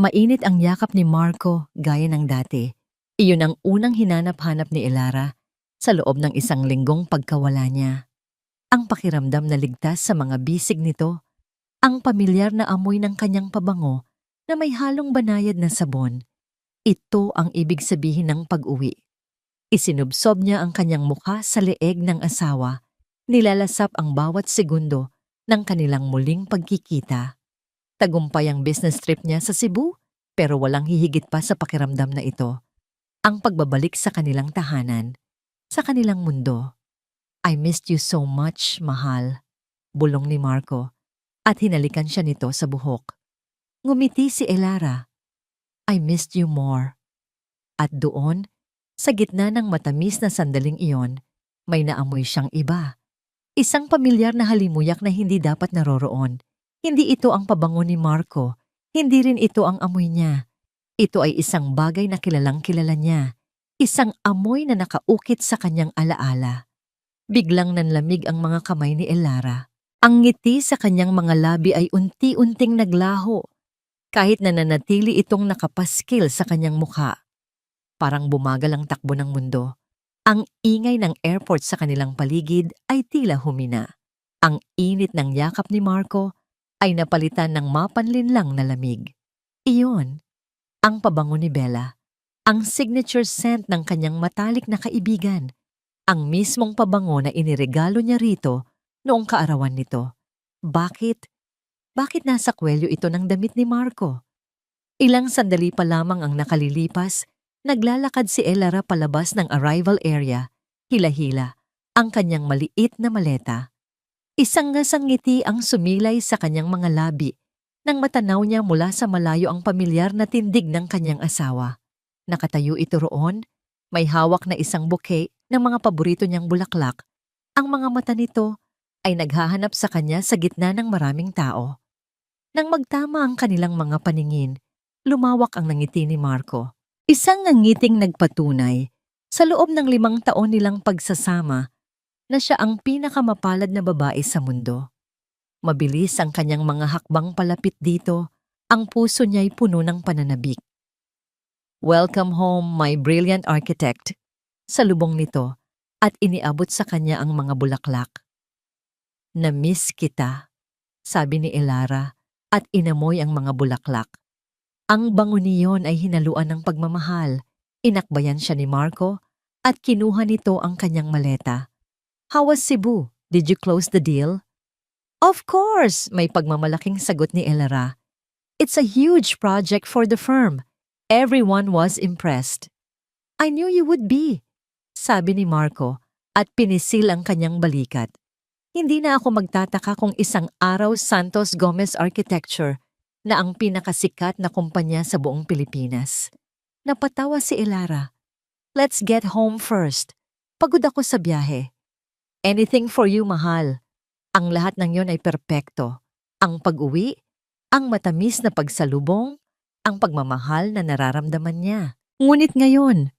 Mainit ang yakap ni Marco gaya ng dati. Iyon ang unang hinanap-hanap ni Elara sa loob ng isang linggong pagkawala niya. Ang pakiramdam na ligtas sa mga bisig nito, ang pamilyar na amoy ng kanyang pabango na may halong banayad na sabon. Ito ang ibig sabihin ng pag-uwi. Isinubsob niya ang kanyang mukha sa leeg ng asawa, nilalasap ang bawat segundo ng kanilang muling pagkikita. Tagumpay ang business trip niya sa Cebu, pero walang hihigit pa sa pakiramdam na ito. Ang pagbabalik sa kanilang tahanan, sa kanilang mundo. I missed you so much, mahal, bulong ni Marco, at hinalikan siya nito sa buhok. Ngumiti si Elara. I missed you more. At doon, sa gitna ng matamis na sandaling iyon, may naamoy siyang iba. Isang pamilyar na halimuyak na hindi dapat naroroon. Hindi ito ang pabango ni Marco. Hindi rin ito ang amoy niya. Ito ay isang bagay na kilalang kilala niya. Isang amoy na nakaukit sa kanyang alaala. Biglang nanlamig ang mga kamay ni Elara. Ang ngiti sa kanyang mga labi ay unti-unting naglaho. Kahit nananatili itong nakapaskil sa kanyang mukha. Parang bumagal ang takbo ng mundo. Ang ingay ng airport sa kanilang paligid ay tila humina. Ang init ng yakap ni Marco ay napalitan ng mapanlinlang na lamig. Iyon, ang pabango ni Bella. Ang signature scent ng kanyang matalik na kaibigan. Ang mismong pabango na iniregalo niya rito noong kaarawan nito. Bakit? Bakit nasa kwelyo ito ng damit ni Marco? Ilang sandali pa lamang ang nakalilipas, naglalakad si Elara palabas ng arrival area, hila-hila, ang kanyang maliit na maleta. Isang ngasang ngiti ang sumilay sa kanyang mga labi nang matanaw niya mula sa malayo ang pamilyar na tindig ng kanyang asawa. Nakatayo ito roon, may hawak na isang bouquet ng mga paborito niyang bulaklak. Ang mga mata nito ay naghahanap sa kanya sa gitna ng maraming tao. Nang magtama ang kanilang mga paningin, lumawak ang nangiti ni Marco. Isang nangiting nagpatunay sa loob ng 5 taon nilang pagsasama na siya ang pinakamapalad na babae sa mundo. Mabilis ang kanyang mga hakbang palapit dito, ang puso niya'y puno ng pananabik. Welcome home, my brilliant architect. Salubong nito at iniabot sa kanya ang mga bulaklak. Na-miss kita, sabi ni Elara at inamoy ang mga bulaklak. Ang bango niyon ay hinaluan ng pagmamahal. Inakbayan siya ni Marco at kinuha nito ang kanyang maleta. How was Cebu? Did you close the deal? Of course, may pagmamalaking sagot ni Elara. It's a huge project for the firm. Everyone was impressed. I knew you would be, sabi ni Marco at pinisil ang kanyang balikat. Hindi na ako magtataka kung isang araw Santos Gomez Architecture na ang pinakasikat na kumpanya sa buong Pilipinas. Napatawa si Elara. Let's get home first. Pagod ako sa biyahe. Anything for you, mahal. Ang lahat ng yon ay perpekto. Ang pag-uwi, ang matamis na pagsalubong, ang pagmamahal na nararamdaman niya. Ngunit ngayon,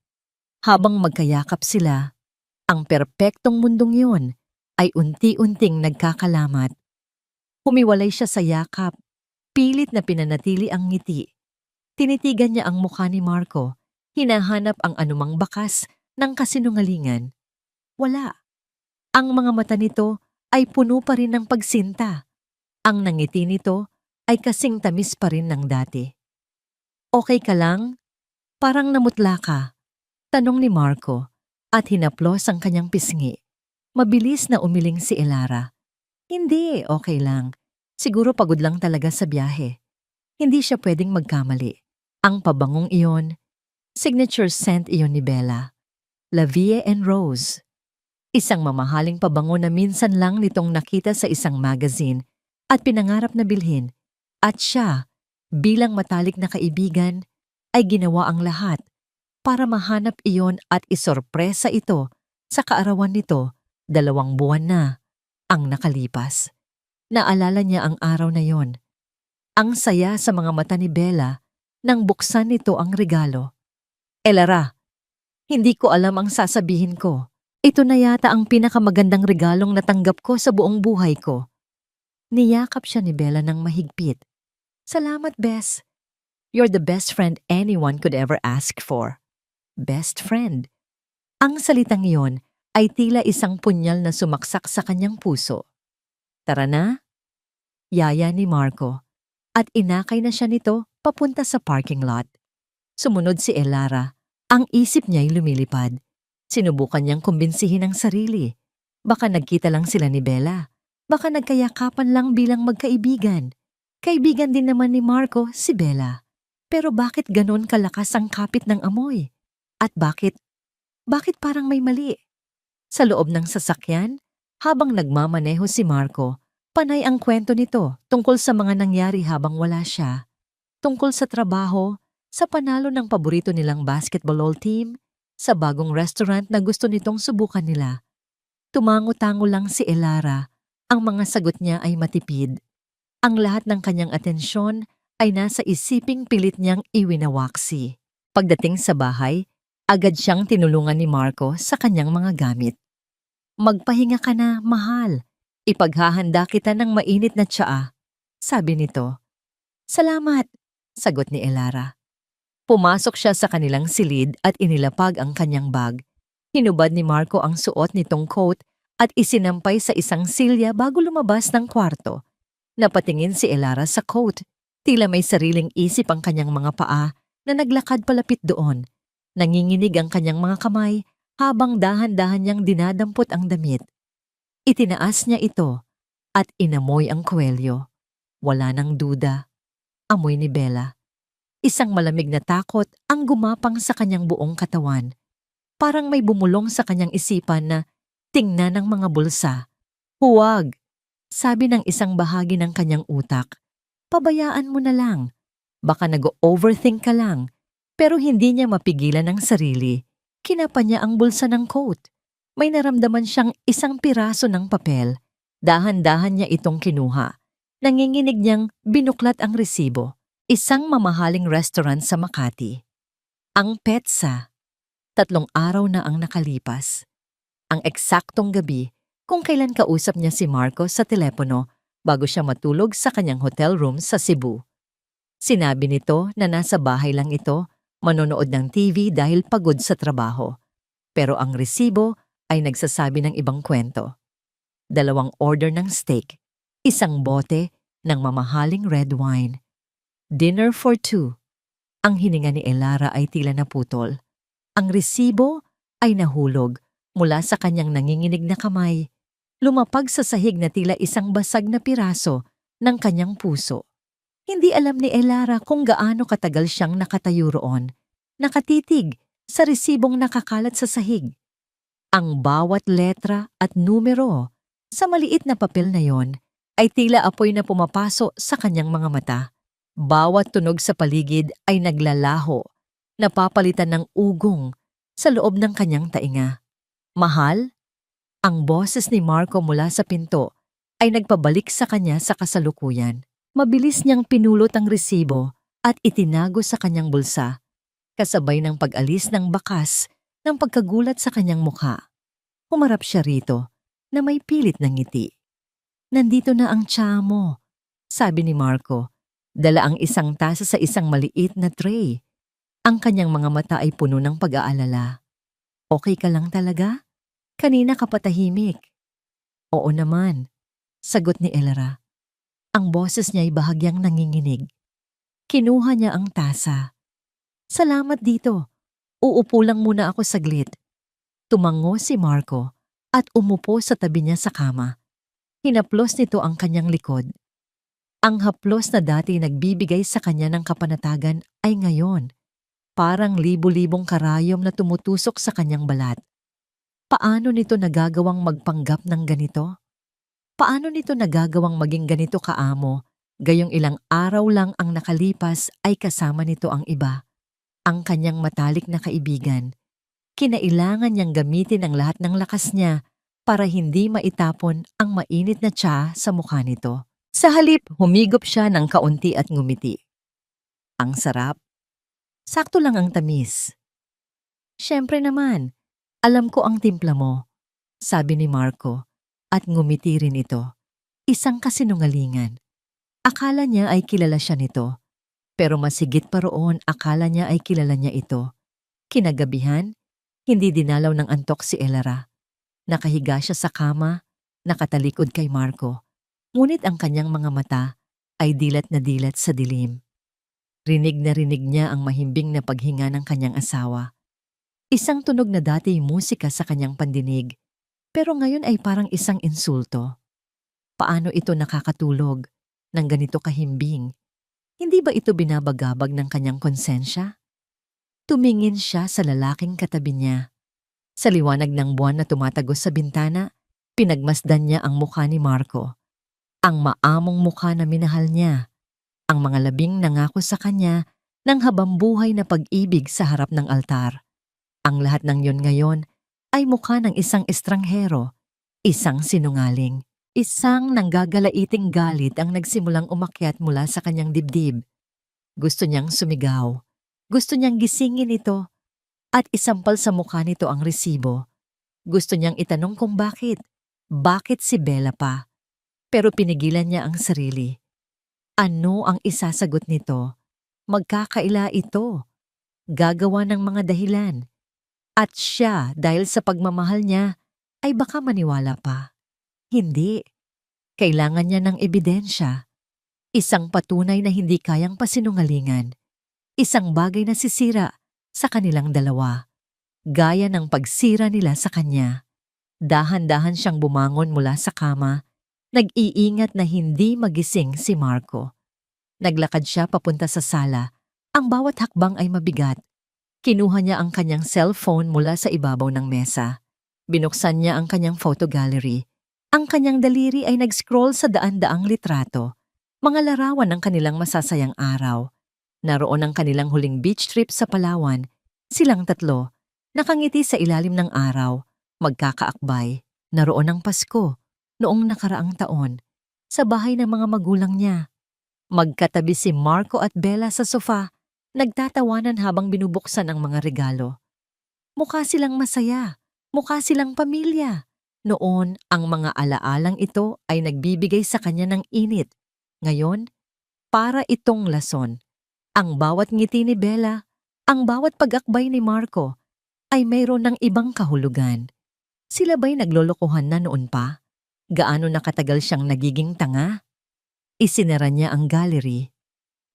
habang magkayakap sila, ang perpektong mundong yon ay unti-unting nagkakalamat. Humiwalay siya sa yakap, pilit na pinanatili ang ngiti. Tinitigan niya ang mukha ni Marco, hinahanap ang anumang bakas ng kasinungalingan. Wala. Ang mga mata nito ay puno pa rin ng pagsinta. Ang nangiti nito ay kasing tamis pa rin ng dati. Okay ka lang? Parang namutla ka, tanong ni Marco at hinaplos ang kanyang pisngi. Mabilis na umiling si Elara. Hindi, okay lang. Siguro pagod lang talaga sa biyahe. Hindi siya pwedeng magkamali. Ang pabangong iyon, signature scent iyon ni Bella. La Vie en Rose. Isang mamahaling pabango na minsan lang nitong nakita sa isang magazine at pinangarap na bilhin. At siya, bilang matalik na kaibigan, ay ginawa ang lahat para mahanap iyon at isorpresa ito sa kaarawan nito 2 buwan na ang nakalipas. Naalala niya ang araw na yon. Ang saya sa mga mata ni Bella nang buksan nito ang regalo. Elara, hindi ko alam ang sasabihin ko. Ito na yata ang pinakamagandang regalong natanggap ko sa buong buhay ko. Niyakap siya ni Bella ng mahigpit. Salamat, Bes. You're the best friend anyone could ever ask for. Best friend. Ang salitang iyon ay tila isang punyal na sumaksak sa kanyang puso. Tara na, yaya ni Marco, at inakay na siya nito papunta sa parking lot. Sumunod si Elara. Ang isip niya'y lumilipad. Sinubukan niyang kumbinsihin ang sarili. Baka nagkita lang sila ni Bella. Baka nagkayakapan lang bilang magkaibigan. Kaibigan din naman ni Marco si Bella. Pero bakit ganon kalakas ang kapit ng amoy? At bakit parang may mali? Sa loob ng sasakyan, habang nagmamaneho si Marco, panay ang kwento nito tungkol sa mga nangyari habang wala siya. Tungkol sa trabaho, sa panalo ng paborito nilang basketball team, sa bagong restaurant na gusto nitong subukan nila. Tumango-tango lang si Elara. Ang mga sagot niya ay matipid. Ang lahat ng kanyang atensyon ay nasa isiping pilit niyang iwinawaksi. Pagdating sa bahay, agad siyang tinulungan ni Marco sa kanyang mga gamit. Magpahinga ka na, mahal. Ipaghahanda kita ng mainit na tsaa, sabi nito. Salamat, sagot ni Elara. Pumasok siya sa kanilang silid at inilapag ang kanyang bag. Hinubad ni Marco ang suot nitong coat at isinampay sa isang silya bago lumabas ng kwarto. Napatingin si Elara sa coat. Tila may sariling isip ang kanyang mga paa na naglakad palapit doon. Nanginginig ang kanyang mga kamay habang dahan-dahan niyang dinadampot ang damit. Itinaas niya ito at inamoy ang kwelyo. Wala nang duda. Amoy ni Bella. Isang malamig na takot ang gumapang sa kanyang buong katawan. Parang may bumulong sa kanyang isipan na tingnan ang mga bulsa. Huwag, sabi ng isang bahagi ng kanyang utak. Pabayaan mo na lang. Baka nag-overthink ka lang. Pero hindi niya mapigilan ang sarili. Kinapa niya ang bulsa ng coat. May naramdaman siyang isang piraso ng papel. Dahan-dahan niya itong kinuha. Nanginginig niyang binuklat ang resibo. Isang mamahaling restaurant sa Makati. Ang Petsa. 3 araw na ang nakalipas. Ang eksaktong gabi kung kailan kausap niya si Marco sa telepono bago siya matulog sa kanyang hotel room sa Cebu. Sinabi nito na nasa bahay lang ito, manonood ng TV dahil pagod sa trabaho. Pero ang resibo ay nagsasabi ng ibang kwento. 2 order ng steak, 1 bote ng mamahaling red wine. Dinner for 2. Ang hininga ni Elara ay tila naputol. Ang resibo ay nahulog mula sa kanyang nanginginig na kamay. Lumapag sa sahig na tila isang basag na piraso ng kanyang puso. Hindi alam ni Elara kung gaano katagal siyang nakatayo roon, nakatitig sa resibong nakakalat sa sahig. Ang bawat letra at numero sa maliit na papel na yon ay tila apoy na pumapaso sa kanyang mga mata. Bawat tunog sa paligid ay naglalaho, napapalitan ng ugong sa loob ng kanyang tainga. Mahal? Ang boses ni Marco mula sa pinto ay nagpabalik sa kanya sa kasalukuyan. Mabilis niyang pinulot ang resibo at itinago sa kanyang bulsa, kasabay ng pag-alis ng bakas ng pagkagulat sa kanyang mukha. Humarap siya rito na may pilit ng ngiti. Nandito na ang tsaa mo, sabi ni Marco. Dala ang isang tasa sa isang maliit na tray. Ang kanyang mga mata ay puno ng pag-aalala. Okay ka lang talaga? Kanina ka patahimik. Oo naman, sagot ni Elara. Ang boses niya ay bahagyang nanginginig. Kinuha niya ang tasa. Salamat dito. Uupo lang muna ako saglit. Tumango si Marco at umupo sa tabi niya sa kama. Hinaplos nito ang kanyang likod. Ang haplos na dati nagbibigay sa kanya ng kapanatagan ay ngayon. Parang libu-libong karayom na tumutusok sa kanyang balat. Paano nito nagagawang magpanggap ng ganito? Paano nito nagagawang maging ganito kaamo, gayong ilang araw lang ang nakalipas ay kasama nito ang iba, ang kanyang matalik na kaibigan. Kinailangan niyang gamitin ang lahat ng lakas niya para hindi maitapon ang mainit na tsaa sa mukha nito. Sa halip, humigop siya ng kaunti at ngumiti. Ang sarap. Sakto lang ang tamis. Siyempre naman, alam ko ang timpla mo, sabi ni Marco, at ngumiti rin ito. Isang kasinungalingan. Akala niya ay kilala siya nito, Pero masigit pa roon, akala niya ay kilala niya ito. Kinagabihan, hindi dinalaw ng antok si Elara. Nakahiga siya sa kama, nakatalikod kay Marco. Ngunit ang kanyang mga mata ay dilat na dilat sa dilim. Rinig na rinig niya ang mahimbing na paghinga ng kanyang asawa. Isang tunog na dati musika sa kanyang pandinig, pero ngayon ay parang isang insulto. Paano ito nakakatulog ng ganito kahimbing? Hindi ba ito binabagabag ng kanyang konsensya? Tumingin siya sa lalaking katabi niya. Sa liwanag ng buwan na tumatagos sa bintana, pinagmasdan niya ang mukha ni Marco. Ang maamong mukha na minahal niya. Ang mga labing nangako sa kanya ng habambuhay na pag-ibig sa harap ng altar. Ang lahat ng yon ngayon ay mukha ng isang estranghero, isang sinungaling. Isang nanggagalaiting galit ang nagsimulang umakyat mula sa kanyang dibdib. Gusto niyang sumigaw. Gusto niyang gisingin ito at isampal sa mukha nito ang resibo. Gusto niyang itanong kung bakit. Bakit si Bella pa? Pero pinigilan niya ang sarili. Ano ang isasagot nito? Magkakaila ito. Gagawa ng mga dahilan. At siya, dahil sa pagmamahal niya, ay baka maniwala pa. Hindi. Kailangan niya ng ebidensya. Isang patunay na hindi kayang pasinungalingan. Isang bagay na sisira sa kanilang dalawa. Gaya ng pagsira nila sa kanya. Dahan-dahan siyang bumangon mula sa kama, nag-iingat na hindi magising si Marco. Naglakad siya papunta sa sala. Ang bawat hakbang ay mabigat. Kinuha niya ang kanyang cellphone mula sa ibabaw ng mesa. Binuksan niya ang kanyang photo gallery. Ang kanyang daliri ay nag-scroll sa daan-daang litrato. Mga larawan ng kanilang masasayang araw. Naroon ang kanilang huling beach trip sa Palawan. Silang tatlo, nakangiti sa ilalim ng araw, magkakaakbay. Naroon ang Pasko, noong nakaraang taon, sa bahay ng mga magulang niya. Magkatabi si Marco at Bella sa sofa, nagtatawanan habang binubuksan ang mga regalo. Mukha silang masaya, mukha silang pamilya. Noon, ang mga alaalang ito ay nagbibigay sa kanya ng init. Ngayon, para itong lason. Ang bawat ngiti ni Bella, ang bawat pag-akbay ni Marco, ay mayroon ng ibang kahulugan. Sila ba'y naglolokohan na noon pa? Gaano nakatagal siyang nagiging tanga? Isinara niya ang gallery.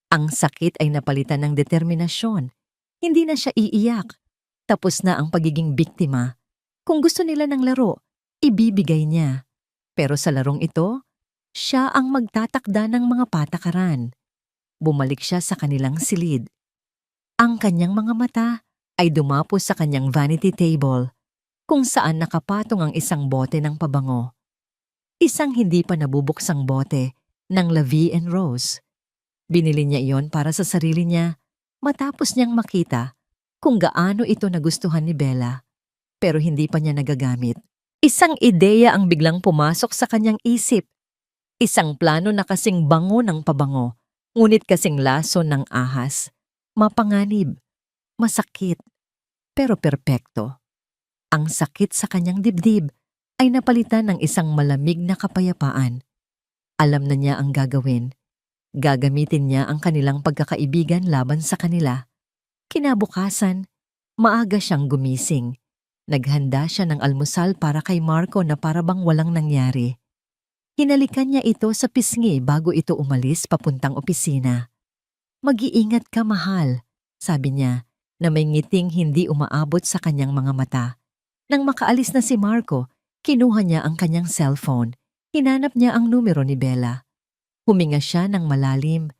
Ang sakit ay napalitan ng determinasyon. Hindi na siya iiyak. Tapos na ang pagiging biktima. Kung gusto nila ng laro, ibibigay niya. Pero sa larong ito, siya ang magtatakda ng mga patakaran. Bumalik siya sa kanilang silid. Ang kanyang mga mata ay dumapos sa kanyang vanity table, kung saan nakapatong ang isang bote ng pabango. Isang hindi pa nabubuksang bote ng La Vie en Rose. Binili niya iyon para sa sarili niya matapos niyang makita kung gaano ito nagustuhan ni Bella, pero hindi pa niya nagagamit. Isang ideya ang biglang pumasok sa kanyang isip. Isang plano na kasing bango ng pabango, ngunit kasing laso ng ahas. Mapanganib, masakit, pero perpekto. Ang sakit sa kanyang dibdib ay napalitan ng isang malamig na kapayapaan. Alam na niya ang gagawin. Gagamitin niya ang kanilang pagkakaibigan laban sa kanila. Kinabukasan, maaga siyang gumising. Naghanda siya ng almusal para kay Marco na parabang walang nangyari. Hinalikan niya ito sa pisngi bago ito umalis papuntang opisina. Mag-iingat ka, mahal, sabi niya, na may ngiting hindi umaabot sa kanyang mga mata. Nang makaalis na si Marco, kinuha niya ang kanyang cellphone. Hinanap niya ang numero ni Bella. Huminga siya ng malalim,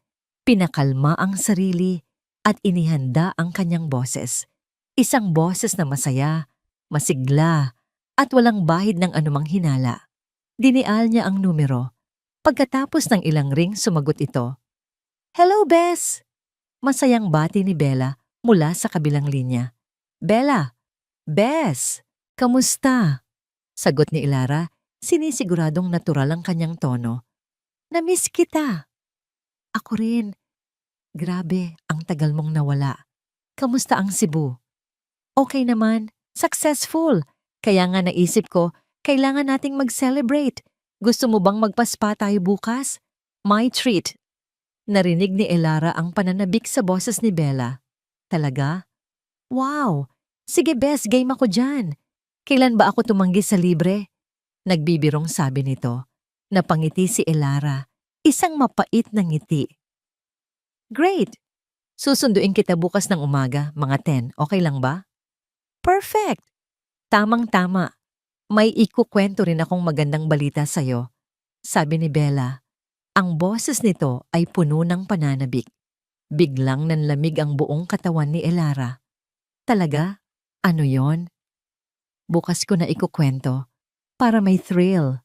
pinakalma ang sarili, at inihanda ang kanyang boses. Isang boses na masaya, masigla, at walang bahid ng anumang hinala. Dinial niya ang numero. Pagkatapos ng ilang ring, sumagot ito. "Hello, Bes!" Masayang bati ni Bella mula sa kabilang linya. "Bella! Bes! Kamusta?" Sagot ni Elara, sinisiguradong natural ang kanyang tono. "Namiss kita." "Ako rin. Grabe, ang tagal mong nawala. Kamusta ang Cebu?" "Okay naman. Successful. Kaya nga naisip ko, kailangan nating mag-celebrate. Gusto mo bang magpa-spa tayo bukas? My treat." Narinig ni Elara ang pananabik sa boses ni Bella. Talaga? Wow! Sige bes, game ako dyan. Kailan ba ako tumanggi sa libre? Nagbibirong sabi nito. Napangiti si Elara, isang mapait na ngiti. Great! Susunduin kita bukas ng umaga, mga 10, okay lang ba? Perfect! Tamang-tama. May ikukwento rin akong magandang balita sa'yo. Sabi ni Bella. Ang boses nito ay puno ng pananabik. Biglang nanlamig ang buong katawan ni Elara. Talaga? Ano yon? Bukas ko na ikukwento para may thrill.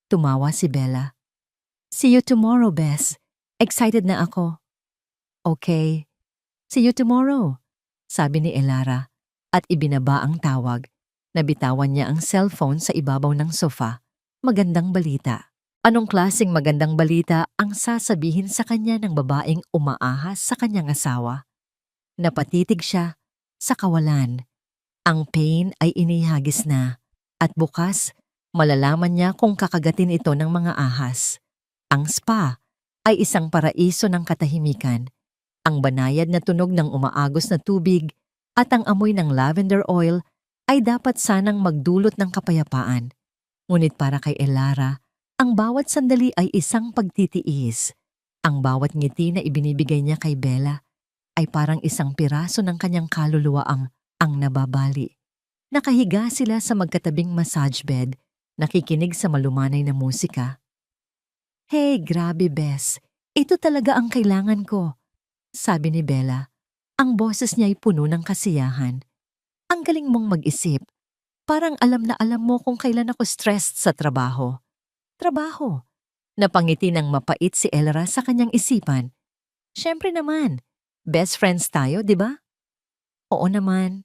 Tumawa si Bella. See you tomorrow, Bess. Excited na ako. Okay. See you tomorrow, sabi ni Elara at ibinaba ang tawag. Nabitawan niya ang cellphone sa ibabaw ng sofa. Magandang balita. Anong klaseng magandang balita ang sasabihin sa kanya ng babaeng umaahas sa kanyang asawa? Napatitig siya sa kawalan. Ang pain ay inihagis na at bukas malalaman niya kung kakagatin ito ng mga ahas. Ang spa ay isang paraiso ng katahimikan. Ang banayad na tunog ng umaagos na tubig at ang amoy ng lavender oil ay dapat sanang magdulot ng kapayapaan. Ngunit para kay Elara, ang bawat sandali ay isang pagtitiis. Ang bawat ngiti na ibinibigay niya kay Bella ay parang isang piraso ng kanyang kaluluwa ang nababali. Nakahiga sila sa magkatabing massage bed, nakikinig sa malumanay na musika. Hey, grabe Bess, ito talaga ang kailangan ko, sabi ni Bella. Ang boses niya ay puno ng kasiyahan. Ang galing mong mag-isip. Parang alam na alam mo kung kailan ako stressed sa trabaho. Trabaho. Napangiti ng mapait si Elara sa kanyang isipan. Siyempre naman, best friends tayo, di ba? Oo naman.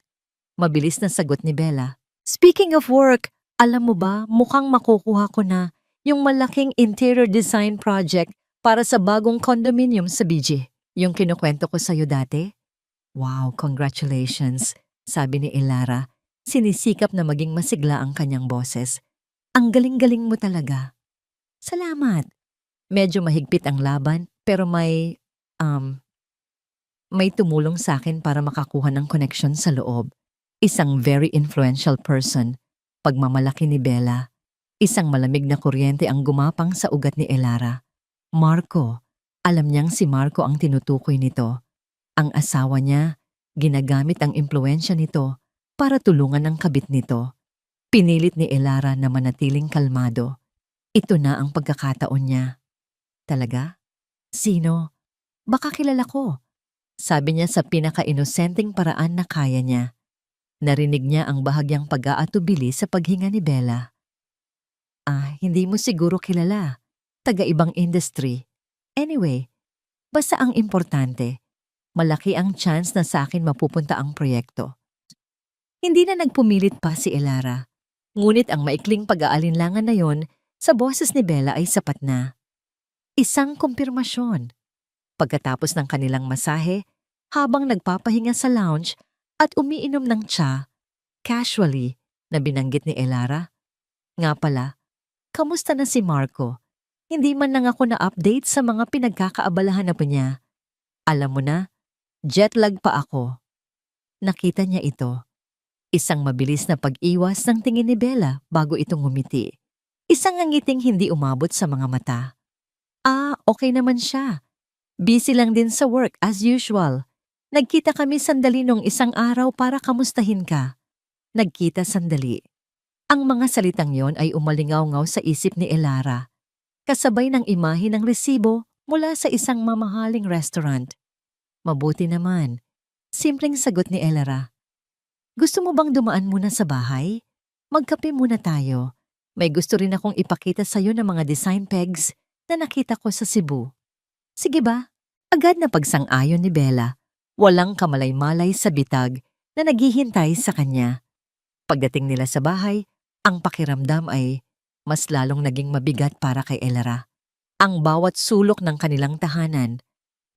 Mabilis na sagot ni Bella. Speaking of work, alam mo ba mukhang makukuha ko na yung malaking interior design project para sa bagong condominium sa BG. Yung kinukwento ko sa'yo dati? Wow, congratulations, sabi ni Elara. Sinisikap na maging masigla ang kanyang boses. Ang galing-galing mo talaga. Salamat. Medyo mahigpit ang laban pero may tumulong sa akin para makakuha ng connection sa loob. Isang very influential person. Pagmamalaki ni Bella. Isang malamig na kuryente ang gumapang sa ugat ni Elara. Marco. Alam niyang si Marco ang tinutukoy nito. Ang asawa niya, ginagamit ang impluensya nito para tulungan ang kabit nito. Pinilit ni Elara na manatiling kalmado. Ito na ang pagkakataon niya. Talaga? Sino? Baka kilala ko. Sabi niya sa pinaka-inosenteng paraan na kaya niya. Narinig niya ang bahagyang pag-aatubili sa paghinga ni Bella. Hindi mo siguro kilala. Taga-ibang industry. Anyway, basta ang importante, malaki ang chance na sa akin mapupunta ang proyekto. Hindi na nagpumilit pa si Elara. Ngunit ang maikling pag-aalinlangan na yon sa boses ni Bella ay sapat na. Isang kumpirmasyon. Pagkatapos ng kanilang masahe, habang nagpapahinga sa lounge at umiinom ng tsa, casually na binanggit ni Elara. Nga pala, kamusta na si Marco? Hindi man lang ako na-update sa mga pinagkakaabalahan na po niya. Alam mo na, jetlag pa ako. Nakita niya ito. Isang mabilis na pag-iwas ng tingin ni Bella bago itong ngumiti. Isang ngiting hindi umabot sa mga mata. Okay naman siya. Busy lang din sa work as usual. Nagkita kami sandali nung isang araw para kamustahin ka. Nagkita sandali. Ang mga salitang yon ay umalingaw-ngaw sa isip ni Elara. Kasabay ng imahe ng resibo mula sa isang mamahaling restaurant. Mabuti naman. Simpleng sagot ni Elara. Gusto mo bang dumaan muna sa bahay? Magkape muna tayo. May gusto rin akong ipakita sa'yo ng mga design pegs na nakita ko sa Cebu. Sige ba? Agad na pagsang-ayon ni Bella. Walang kamalay-malay sa bitag na naghihintay sa kanya. Pagdating nila sa bahay, ang pakiramdam ay mas lalong naging mabigat para kay Elara. Ang bawat sulok ng kanilang tahanan,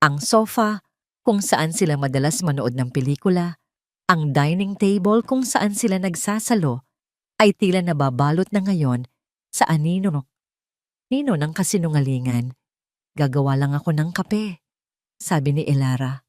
ang sofa kung saan sila madalas manood ng pelikula, ang dining table kung saan sila nagsasalo, ay tila nababalot na ngayon sa anino ng kasinungalingan. Gagawa lang ako ng kape. sabi ni Elara.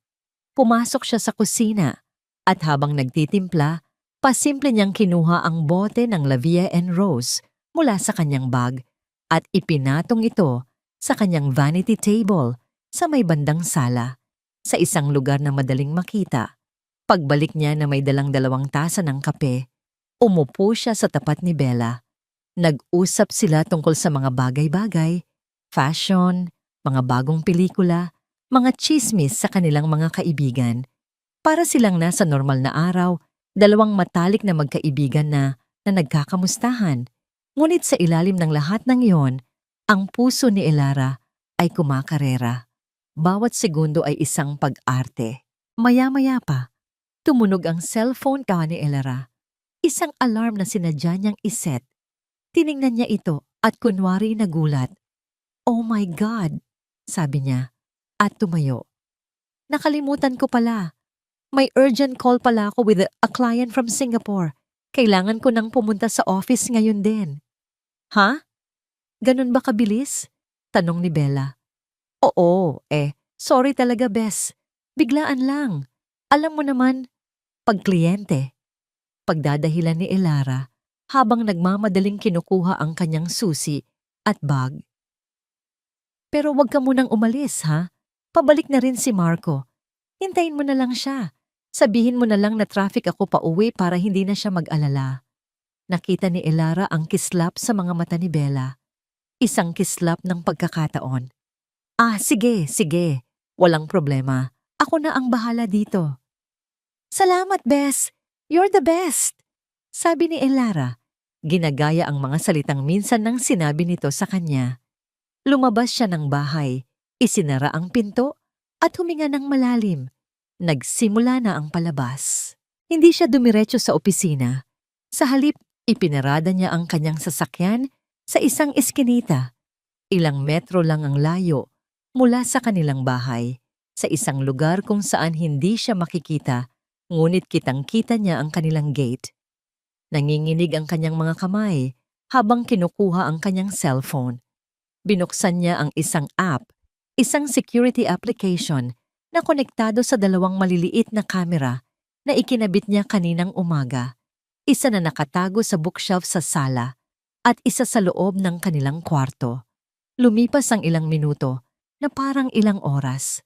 Pumasok siya sa kusina at habang nagtitimpla, pasimple niyang kinuha ang bote ng Lavia and Rose mula sa kanyang bag at ipinatong ito sa kanyang vanity table sa may bandang sala, sa isang lugar na madaling makita. Pagbalik niya na may dalang 2 tasa ng kape, umupo siya sa tapat ni Bella. Nag-usap sila tungkol sa mga bagay-bagay, fashion, mga bagong pelikula, mga tsismis sa kanilang mga kaibigan. Para silang nasa normal na araw, 2 matalik na magkaibigan na nagkakamustahan. Ngunit sa ilalim ng lahat ng iyon, ang puso ni Elara ay kumakarera. Bawat segundo ay isang pag-arte. Maya-maya pa, tumunog ang cellphone ni Elara. Isang alarm na sinadya niyang iset. Tiningnan niya ito at kunwari nagulat. "Oh my God," sabi niya at tumayo. "Nakalimutan ko pala. May urgent call pala ako with a client from Singapore. Kailangan ko nang pumunta sa office ngayon din." "Ha? Ganun ba kabilis?" tanong ni Bella. "Oo, sorry talaga, Bes. Biglaan lang. Alam mo naman, pag kliyente." Pagdadahilan ni Elara habang nagmamadaling kinukuha ang kanyang susi at bag. "Pero wag ka munang umalis, ha? Pabalik na rin si Marco. Hintayin mo na lang siya. Sabihin mo na lang na traffic ako pauwi para hindi na siya mag-alala." Nakita ni Elara ang kislap sa mga mata ni Bella. Isang kislap ng pagkakataon. Sige, sige. Walang problema. Ako na ang bahala dito." "Salamat, Bes. You're the best," sabi ni Elara. Ginagaya ang mga salitang minsan nang sinabi nito sa kanya. Lumabas siya ng bahay, isinara ang pinto at huminga ng malalim. Nagsimula na ang palabas. Hindi siya dumiretso sa opisina. Sa halip, ipinarada niya ang kanyang sasakyan sa isang eskinita. Ilang metro lang ang layo mula sa kanilang bahay, sa isang lugar kung saan hindi siya makikita, ngunit kitang-kita niya ang kanilang gate. Nanginginig ang kanyang mga kamay habang kinukuha ang kanyang cellphone. Binuksan niya ang isang app, isang security application na konektado sa 2 maliliit na kamera na ikinabit niya kaninang umaga. Isa na nakatago sa bookshelf sa sala at isa sa loob ng kanilang kwarto. Lumipas ang ilang minuto na parang ilang oras.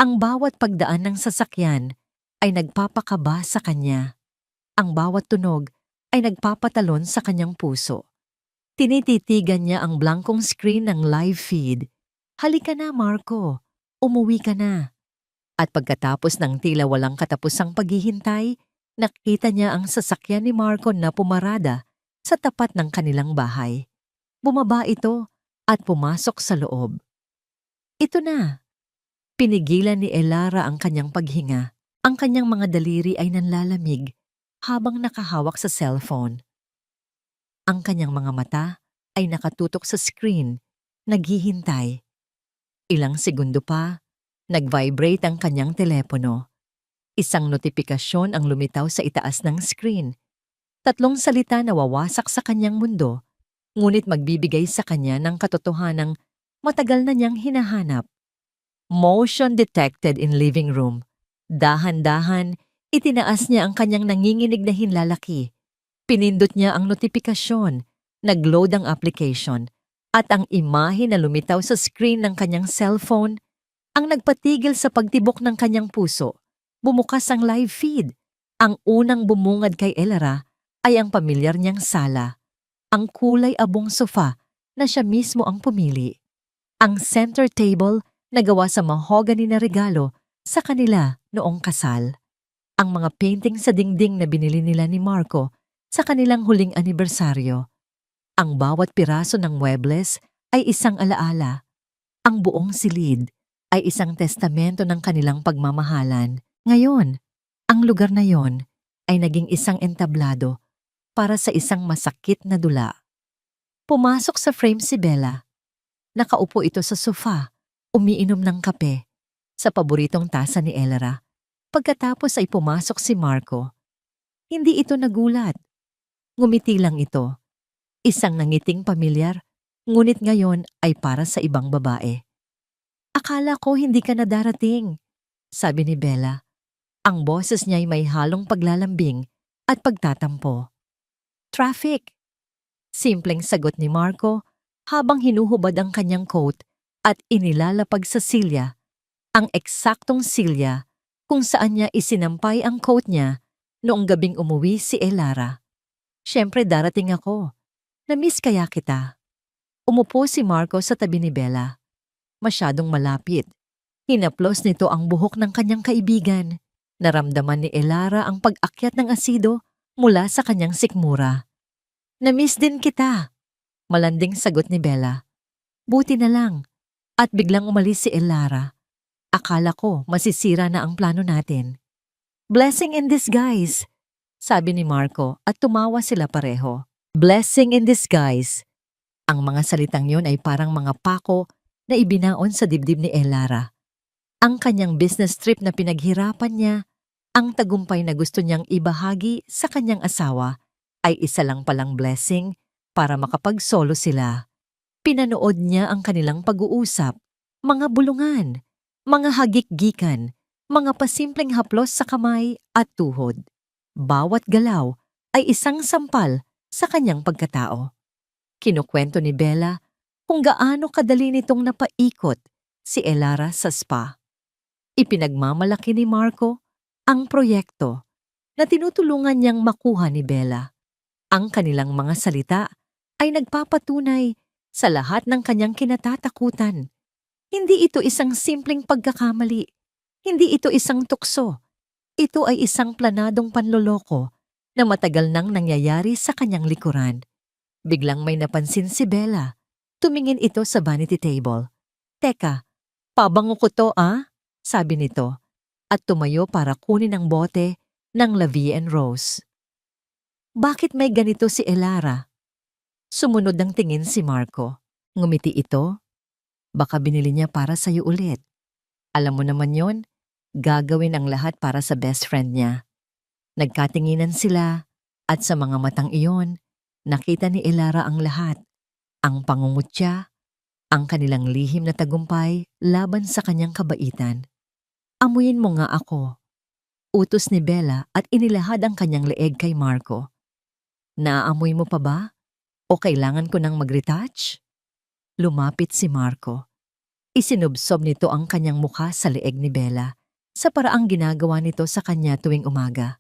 Ang bawat pagdaan ng sasakyan ay nagpapakaba sa kanya. Ang bawat tunog ay nagpapatalon sa kanyang puso. Tinititigan niya ang blankong screen ng live feed. "Halika na, Marco. Umuwi ka na." At pagkatapos ng tila walang katapusang paghihintay, nakita niya ang sasakyan ni Marco na pumarada sa tapat ng kanilang bahay. Bumaba ito at pumasok sa loob. Ito na. Pinigilan ni Elara ang kanyang paghinga. Ang kanyang mga daliri ay nanlalamig habang nakahawak sa cellphone. Ang kanyang mga mata ay nakatutok sa screen, naghihintay. Ilang segundo pa, nag-vibrate ang kanyang telepono. Isang notifikasyon ang lumitaw sa itaas ng screen. 3 salita na wawasak sa kanyang mundo, ngunit magbibigay sa kanya ng katotohanang matagal na niyang hinahanap. Motion detected in living room. Dahan-dahan, itinaas niya ang kanyang nanginginig na hinlalaki. Pinindot niya ang notifikasyon, nag-load ang application, at ang imahe na lumitaw sa screen ng kanyang cellphone ang nagpatigil sa pagtibok ng kanyang puso. Bumukas ang live feed. Ang unang bumungad kay Elara ay ang pamilyar niyang sala. Ang kulay abong sofa na siya mismo ang pumili. Ang center table na gawa sa mahogany na regalo sa kanila noong kasal. Ang mga painting sa dingding na binili nila ni Marco sa kanilang huling anibersaryo. Ang bawat piraso ng muebles ay isang alaala. Ang buong silid ay isang testamento ng kanilang pagmamahalan. Ngayon, ang lugar na yon ay naging isang entablado para sa isang masakit na dula. Pumasok sa frame si Bella. Nakaupo ito sa sofa, umiinom ng kape, sa paboritong tasa ni Elara. Pagkatapos ay pumasok si Marco. Hindi ito nagulat. Ngumiti lang ito. Isang nangiting pamilyar, ngunit ngayon ay para sa ibang babae. Akala ko hindi ka na darating, sabi ni Bella. Ang boses niya'y may halong paglalambing at pagtatampo. Traffic, simpleng sagot ni Marco habang hinuhubad ang kanyang coat at inilalapag sa silya, ang eksaktong silya kung saan niya isinampay ang coat niya noong gabing umuwi si Elara. Siyempre darating ako. Na-miss kaya kita. Umupo si Marco sa tabi ni Bella. Masyadong malapit. Hinaplos nito ang buhok ng kanyang kaibigan. Naramdaman ni Elara ang pag-akyat ng asido mula sa kanyang sikmura. Na-miss din kita, malanding sagot ni Bella. Buti na lang. At biglang umalis si Elara. Akala ko masisira na ang plano natin. Blessing in disguise, sabi ni Marco at tumawa sila pareho. Blessing in disguise. Ang mga salitang yon ay parang mga pako na ibinaon sa dibdib ni Elara. Ang kanyang business trip na pinaghirapan niya, ang tagumpay na gusto niyang ibahagi sa kanyang asawa, ay isa lang palang blessing para makapag-solo sila. Pinanood niya ang kanilang pag-uusap, mga bulungan, mga hagik-gikan, mga pasimpleng haplos sa kamay at tuhod. Bawat galaw ay isang sampal sa kanyang pagkatao. Kinukwento ni Bella kung gaano kadali nitong napaikot si Elara sa spa. Ipinagmamalaki ni Marco ang proyekto na tinutulungan niyang makuha ni Bella. Ang kanilang mga salita ay nagpapatunay sa lahat ng kanyang kinatatakutan. Hindi ito isang simpleng pagkakamali. Hindi ito isang tukso. Ito ay isang planadong panloloko na matagal nang nangyayari sa kanyang likuran. Biglang may napansin si Bella. Tumingin ito sa vanity table. Teka, pabango ko to sabi nito at tumayo para kunin ang bote ng La Vie en Rose. Bakit may ganito si Elara? Sumunod ang tingin si Marco. Ngumiti ito. Baka binili niya para sa'yo ulit. Alam mo naman yon, gagawin ang lahat para sa best friend niya. Nagkatinginan sila at sa mga matang iyon, nakita ni Elara ang lahat. Ang pangungutya, ang kanilang lihim na tagumpay laban sa kanyang kabaitan. Amuyin mo nga ako. Utos ni Bella at inilahad ang kanyang leeg kay Marco. Naaamoy mo pa ba? O kailangan ko nang mag-retouch? Lumapit si Marco. Isinubsob nito ang kanyang mukha sa leeg ni Bella sa paraang ginagawa nito sa kanya tuwing umaga.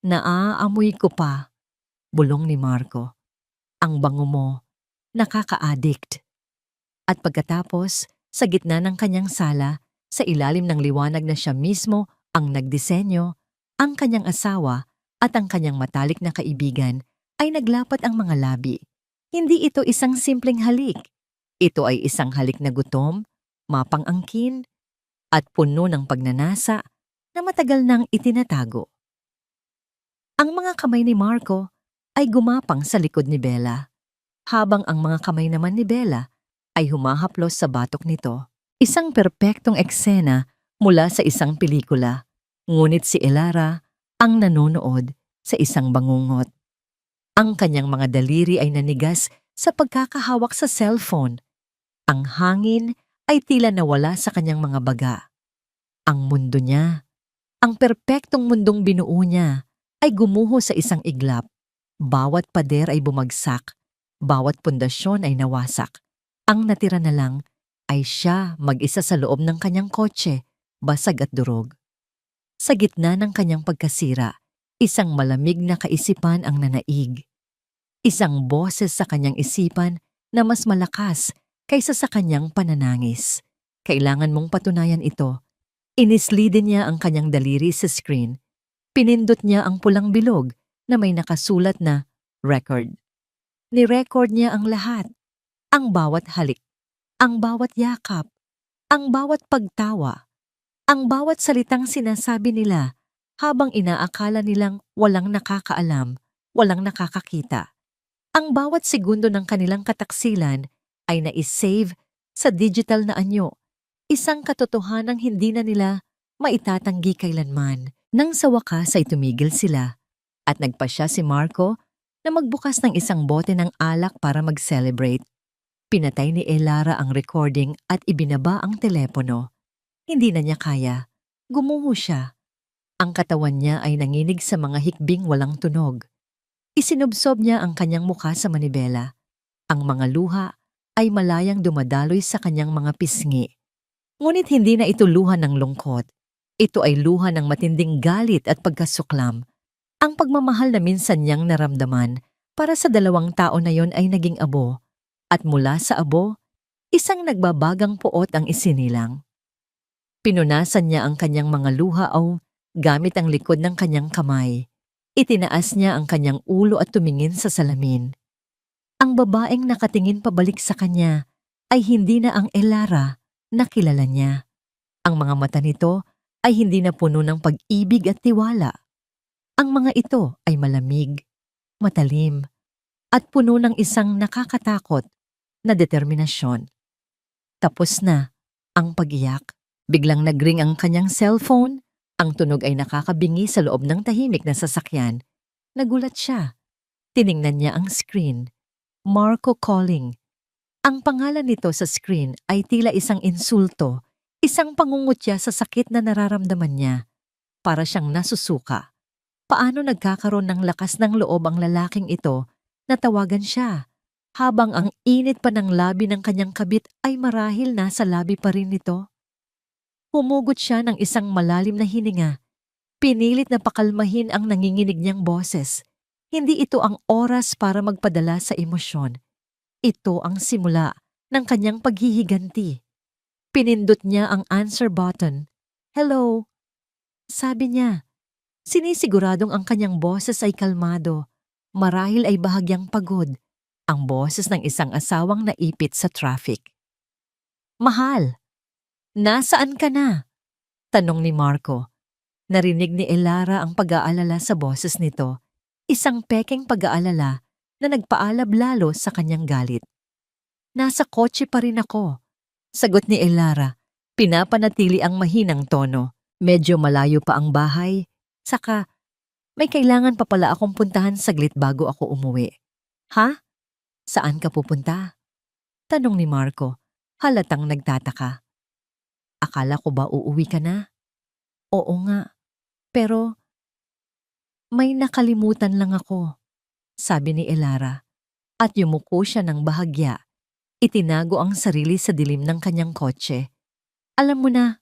Naaamoy ko pa, bulong ni Marco. Ang bango mo, nakaka-addict. At pagkatapos, sa gitna ng kanyang sala, sa ilalim ng liwanag na siya mismo ang nagdisenyo, ang kanyang asawa at ang kanyang matalik na kaibigan ay naglapat ang mga labi. Hindi ito isang simpleng halik. Ito ay isang halik na gutom, mapang-angkin, at puno ng pagnanasa na matagal nang itinatago. Ang mga kamay ni Marco ay gumapang sa likod ni Bella, habang ang mga kamay naman ni Bella ay humahaplos sa batok nito. Isang perpektong eksena mula sa isang pelikula, ngunit si Elara ang nanonood sa isang bangungot. Ang kanyang mga daliri ay nanigas sa pagkakahawak sa cellphone. Ang hangin ay tila nawala sa kanyang mga baga. Ang mundo niya, ang perpektong mundong binuo niya, ay gumuho sa isang iglap. Bawat pader ay bumagsak, bawat pundasyon ay nawasak. Ang natira na lang ay siya mag-isa sa loob ng kanyang kotse, basag at durog. Sa gitna ng kanyang pagkasira, isang malamig na kaisipan ang nanaig. Isang boses sa kanyang isipan na mas malakas kaysa sa kanyang pananangis. Kailangan mong patunayan ito. Inisli din niya ang kanyang daliri sa screen. Pinindot niya ang pulang bilog na may nakasulat na record. Ni-record niya ang lahat. Ang bawat halik, ang bawat yakap, ang bawat pagtawa, ang bawat salitang sinasabi nila habang inaakala nilang walang nakakaalam, walang nakakakita. Ang bawat segundo ng kanilang kataksilan ay na-save sa digital na anyo, isang katotohanang hindi na nila maitatanggi kailanman. Nang sa wakas ay tumigil sila at nagpasya si Marco na magbukas ng isang bote ng alak para mag-celebrate. Pinatay ni Elara ang recording at ibinaba ang telepono. Hindi na niya kaya. Gumuho siya. Ang katawan niya ay nanginig sa mga hikbing walang tunog. Isinubsob niya ang kanyang mukha sa manibela. Ang mga luha ay malayang dumadaloy sa kanyang mga pisngi. Ngunit hindi na ito luha ng lungkot. Ito ay luha ng matinding galit at pagkasuklam. Ang pagmamahal na minsan niyang naramdaman para sa dalawang tao na yon ay naging abo. At mula sa abo, isang nagbabagang puot ang isinilang. Pinunasan niya ang kanyang mga luha o gamit ang likod ng kanyang kamay. Itinaas niya ang kanyang ulo at tumingin sa salamin. Ang babaeng nakatingin pabalik sa kanya ay hindi na ang Elara na kilala niya. Ang mga mata nito ay hindi na puno ng pag-ibig at tiwala. Ang mga ito ay malamig, matalim, at puno ng isang nakakatakot na determinasyon. Tapos na ang pag-iyak. Biglang nagring ang kanyang cellphone. Ang tunog ay nakakabingi sa loob ng tahimik na sasakyan. Nagulat siya. Tiningnan niya ang screen. Marco calling. Ang pangalan nito sa screen ay tila isang insulto, isang pangungutya sa sakit na nararamdaman niya. Para siyang nasusuka. Paano nagkakaroon ng lakas ng loob ang lalaking ito na tawagan siya, habang ang init pa ng labi ng kanyang kabit ay marahil nasa labi pa rin nito? Humugot siya ng isang malalim na hininga. Pinilit na pakalmahin ang nanginginig niyang boses. Hindi ito ang oras para magpadala sa emosyon. Ito ang simula ng kanyang paghihiganti. Pinindot niya ang answer button. Hello. Sabi niya. Sinisiguradong ang kanyang boses ay kalmado. Marahil ay bahagyang pagod. Ang boses ng isang asawang naipit sa traffic. Mahal, nasaan ka na? Tanong ni Marco. Narinig ni Elara ang pag-aalala sa boses nito. Isang pekeng pag-aalala na nagpaalab lalo sa kanyang galit. Nasa kotse pa rin ako. Sagot ni Elara. Pinapanatili ang mahinang tono. Medyo malayo pa ang bahay. Saka, may kailangan pa pala akong puntahan saglit bago ako umuwi. Ha? Saan ka pupunta? Tanong ni Marco. Halatang nagtataka. Akala ko ba uuwi ka na? Oo nga. Pero, may nakalimutan lang ako. Sabi ni Elara. At yumuko siya ng bahagya. Itinago ang sarili sa dilim ng kanyang kotse. Alam mo na,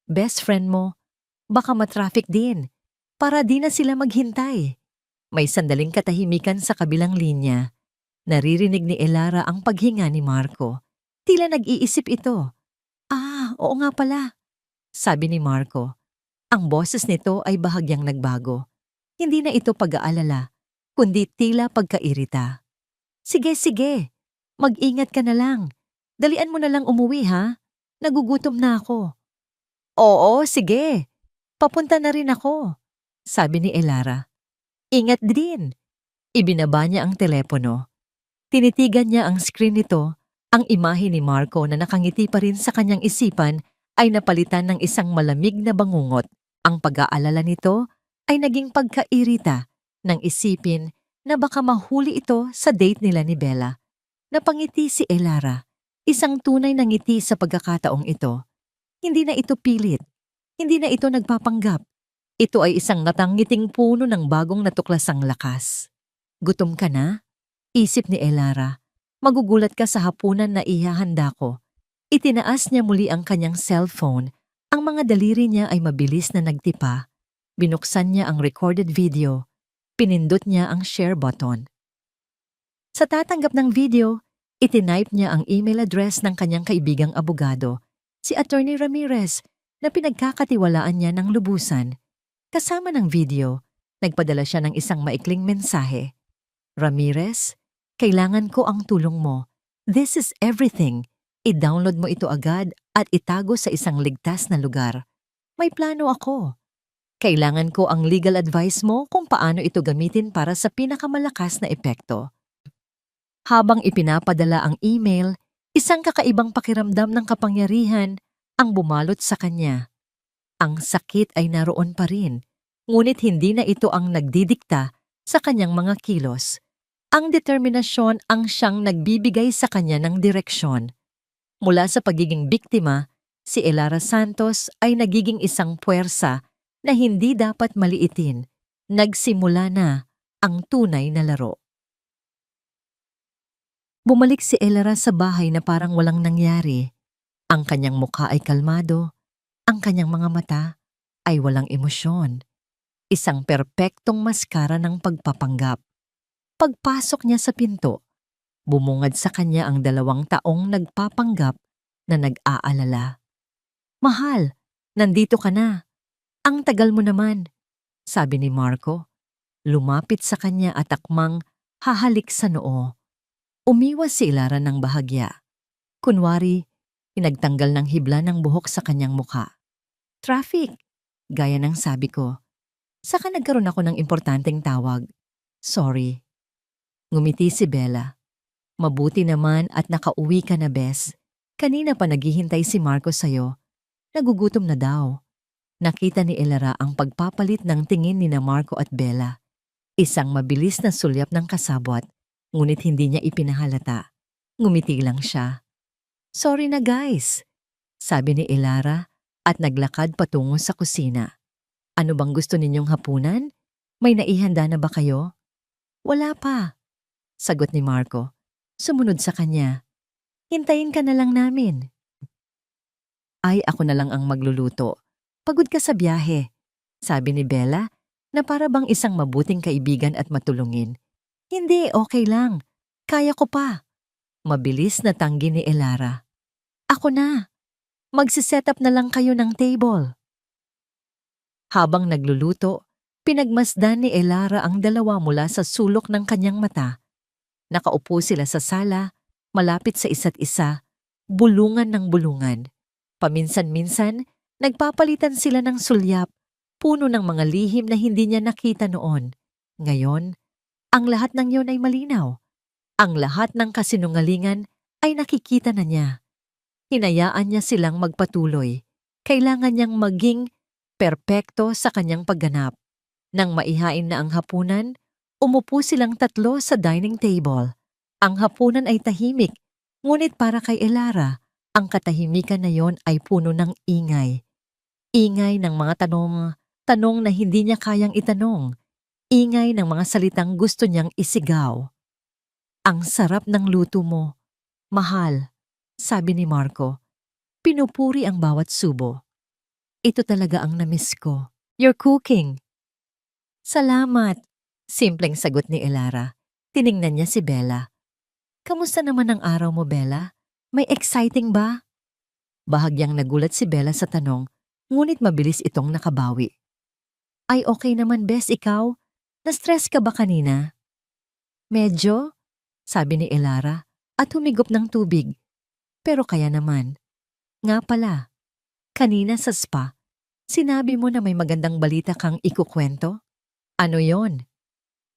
best friend mo, baka matraffic din. Para di na sila maghintay. May sandaling katahimikan sa kabilang linya. Naririnig ni Elara ang paghinga ni Marco. Tila nag-iisip ito. Oo nga pala. Sabi ni Marco. Ang boses nito ay bahagyang nagbago. Hindi na ito pag-aalala, kundi tila pagkairita. Sige. Mag-ingat ka na lang. Dalian mo na lang umuwi ha. Nagugutom na ako. Oo, sige. Papunta na rin ako. Sabi ni Elara. Ingat din. Ibinaba niya ang telepono. Tinitigan niya ang screen nito. Ang imahe ni Marco na nakangiti pa rin sa kanyang isipan ay napalitan ng isang malamig na bangungot. Ang pag-aalala nito ay naging pagkairita nang isipin na baka mahuli ito sa date nila ni Bella. Napangiti si Elara. Isang tunay na ngiti sa pagkakataong ito. Hindi na ito pilit. Hindi na ito nagpapanggap. Ito ay isang natangiting puno ng bagong natuklasang lakas. Gutom ka na? Isip ni Elara. Magugulat ka sa hapunan na ihahanda ko. Itinaas niya muli ang kanyang cellphone. Ang mga daliri niya ay mabilis na nagtipa. Binuksan niya ang recorded video. Pinindot niya ang share button. Sa tatanggap ng video, itinipe niya ang email address ng kanyang kaibigang abogado, si Attorney Ramirez, na pinagkakatiwalaan niya ng lubusan. Kasama ng video, nagpadala siya ng isang maikling mensahe. Ramirez, kailangan ko ang tulong mo. This is everything. I-download mo ito agad at itago sa isang ligtas na lugar. May plano ako. Kailangan ko ang legal advice mo kung paano ito gamitin para sa pinakamalakas na epekto. Habang ipinapadala ang email, isang kakaibang pakiramdam ng kapangyarihan ang bumalot sa kanya. Ang sakit ay naroon pa rin, ngunit hindi na ito ang nagdidikta sa kanyang mga kilos. Ang determinasyon ang siyang nagbibigay sa kanya ng direksyon. Mula sa pagiging biktima, si Elara Santos ay nagiging isang puwersa na hindi dapat maliitin. Nagsimula na ang tunay na laro. Bumalik si Elara sa bahay na parang walang nangyari. Ang kanyang mukha ay kalmado, ang kanyang mga mata ay walang emosyon. Isang perpektong maskara ng pagpapanggap. Pagpasok niya sa pinto, bumungad sa kanya ang 2 taong nagpapanggap na nag-aalala. "Mahal, nandito ka na. Ang tagal mo naman," sabi ni Marco. Lumapit sa kanya at akmang hahalik sa noo. Umiwas si Elara ng bahagya. Kunwari, pinagtanggal ng hibla ng buhok sa kanyang mukha. "Traffic," gaya ng sabi ko. "Saka nagkaroon ako ng importanteng tawag. Sorry." Ngumiti si Bella. "Mabuti naman at nakauwi ka na, Bes. Kanina pa naghihintay si Marco sa'yo. Nagugutom na daw." Nakita ni Elara ang pagpapalit ng tingin ni na Marco at Bella. Isang mabilis na sulyap ng kasabwat, ngunit hindi niya ipinahalata. Ngumiti lang siya. "Sorry na guys," sabi ni Elara at naglakad patungo sa kusina. "Ano bang gusto ninyong hapunan? May naihanda na ba kayo?" "Wala pa," sagot ni Marco. Sumunod sa kanya. "Hintayin ka na lang namin." "Ay, ako na lang ang magluluto. Pagod ka sa biyahe," sabi ni Bella na para bang isang mabuting kaibigan at matulungin. "Hindi, okay lang. Kaya ko pa." Mabilis na tanggi ni Elara. "Ako na. Magsiset up na lang kayo ng table." Habang nagluluto, pinagmasdan ni Elara ang 2 mula sa sulok ng kanyang mata. Nakaupo sila sa sala, malapit sa isa't isa, bulungan ng bulungan. Paminsan-minsan, nagpapalitan sila ng sulyap, puno ng mga lihim na hindi niya nakita noon. Ngayon, ang lahat ng yon ay malinaw. Ang lahat ng kasinungalingan ay nakikita na niya. Hinayaan niya silang magpatuloy. Kailangan niyang maging perpekto sa kanyang pagganap. Nang maihain na ang hapunan, umupo silang 3 sa dining table. Ang hapunan ay tahimik, ngunit para kay Elara, ang katahimikan na yon ay puno ng ingay. Ingay ng mga tanong na hindi niya kayang itanong. Ingay ng mga salitang gusto niyang isigaw. "Ang sarap ng luto mo, mahal," sabi ni Marco. Pinupuri ang bawat subo. "Ito talaga ang namiss ko. You're cooking." "Salamat," simpleng sagot ni Elara. Tiningnan niya si Bella. "Kamusta naman ang araw mo, Bella? May exciting ba?" Bahagyang nagulat si Bella sa tanong, ngunit mabilis itong nakabawi. "Ay okay naman, Bes, ikaw? Na-stress ka ba kanina?" "Medyo," sabi ni Elara at humigop ng tubig. "Pero kaya naman. Nga pala, kanina sa spa, sinabi mo na may magandang balita kang ikukwento? Ano yon?"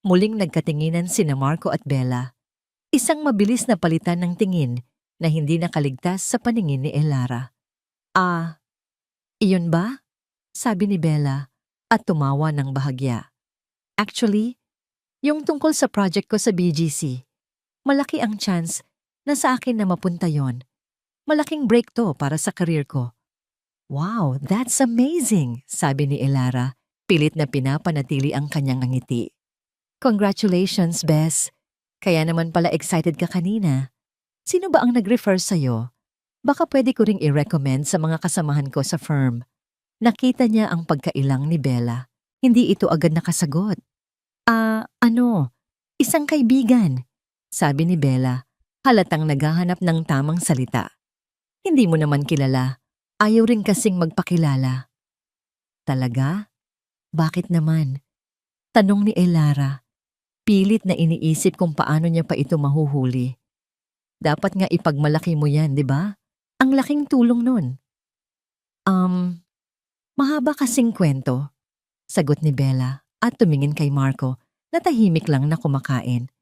Muling nagkatinginan sina Marco at Bella. Isang mabilis na palitan ng tingin na hindi nakaligtas sa paningin ni Elara. "Ah, iyon ba?" sabi ni Bella at tumawa ng bahagya. "Actually, yung tungkol sa project ko sa BGC. Malaki ang chance na sa akin na mapunta yon. Malaking break to para sa career ko." "Wow, that's amazing," sabi ni Elara, pilit na pinapanatili ang kanyang ngiti. "Congratulations, Bes. Kaya naman pala excited ka kanina. Sino ba ang nag-refer sa'yo? Baka pwede ko ring i-recommend sa mga kasamahan ko sa firm." Nakita niya ang pagkailang ni Bella. Hindi ito agad nakasagot. Isang kaibigan," sabi ni Bella, halatang naghahanap ng tamang salita. "Hindi mo naman kilala. Ayaw rin kasing magpakilala." "Talaga? Bakit naman?" tanong ni Elara. Pilit na iniisip kung paano niya pa ito mahuhuli. Dapat nga ipagmalaki mo yan, di ba? Ang laking tulong nun. Mahaba kasing kwento," sagot ni Bella at tumingin kay Marco na tahimik lang na kumakain.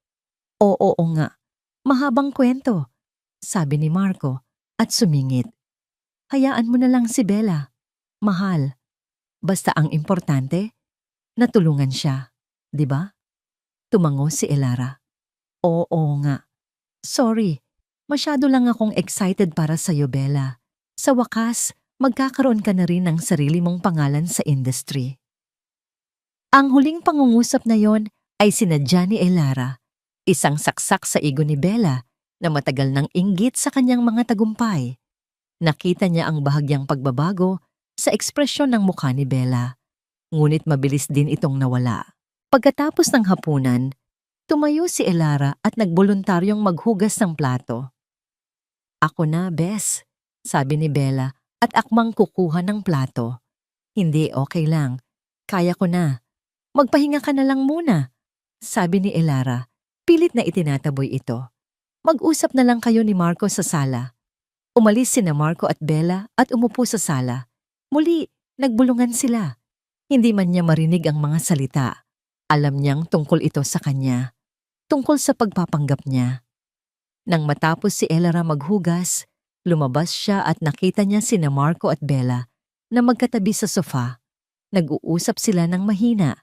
Oo nga, mahabang kwento," sabi ni Marco at sumingit. "Hayaan mo na lang si Bella. Mahal. Basta ang importante, natulungan siya, di ba?" Tumango si Elara. Oo nga. Sorry, masyado lang akong excited para sa'yo, Bella. Sa wakas, magkakaroon ka na rin ng sarili mong pangalan sa industry. Ang huling pangungusap na yon ay sina Johnny Elara, isang saksak sa ego ni Bella na matagal nang inggit sa kanyang mga tagumpay. Nakita niya ang bahagyang pagbabago sa ekspresyon ng mukha ni Bella, ngunit mabilis din itong nawala. Pagkatapos ng hapunan, tumayo si Elara at nagboluntaryong maghugas ng plato. Ako na, Bes, sabi ni Bella at akmang kukuha ng plato. Hindi, okay lang. Kaya ko na. Magpahinga ka na lang muna, sabi ni Elara. Pilit na itinataboy ito. Mag-usap na lang kayo ni Marco sa sala. Umalis sina Marco at Bella at umupo sa sala. Muli, nagbulungan sila. Hindi man niya marinig ang mga salita. Alam niyang tungkol ito sa kanya. Tungkol sa pagpapanggap niya. Nang matapos si Elara maghugas, lumabas siya at nakita niya sina Marco at Bella na magkatabi sa sofa. Nag-uusap sila ng mahina,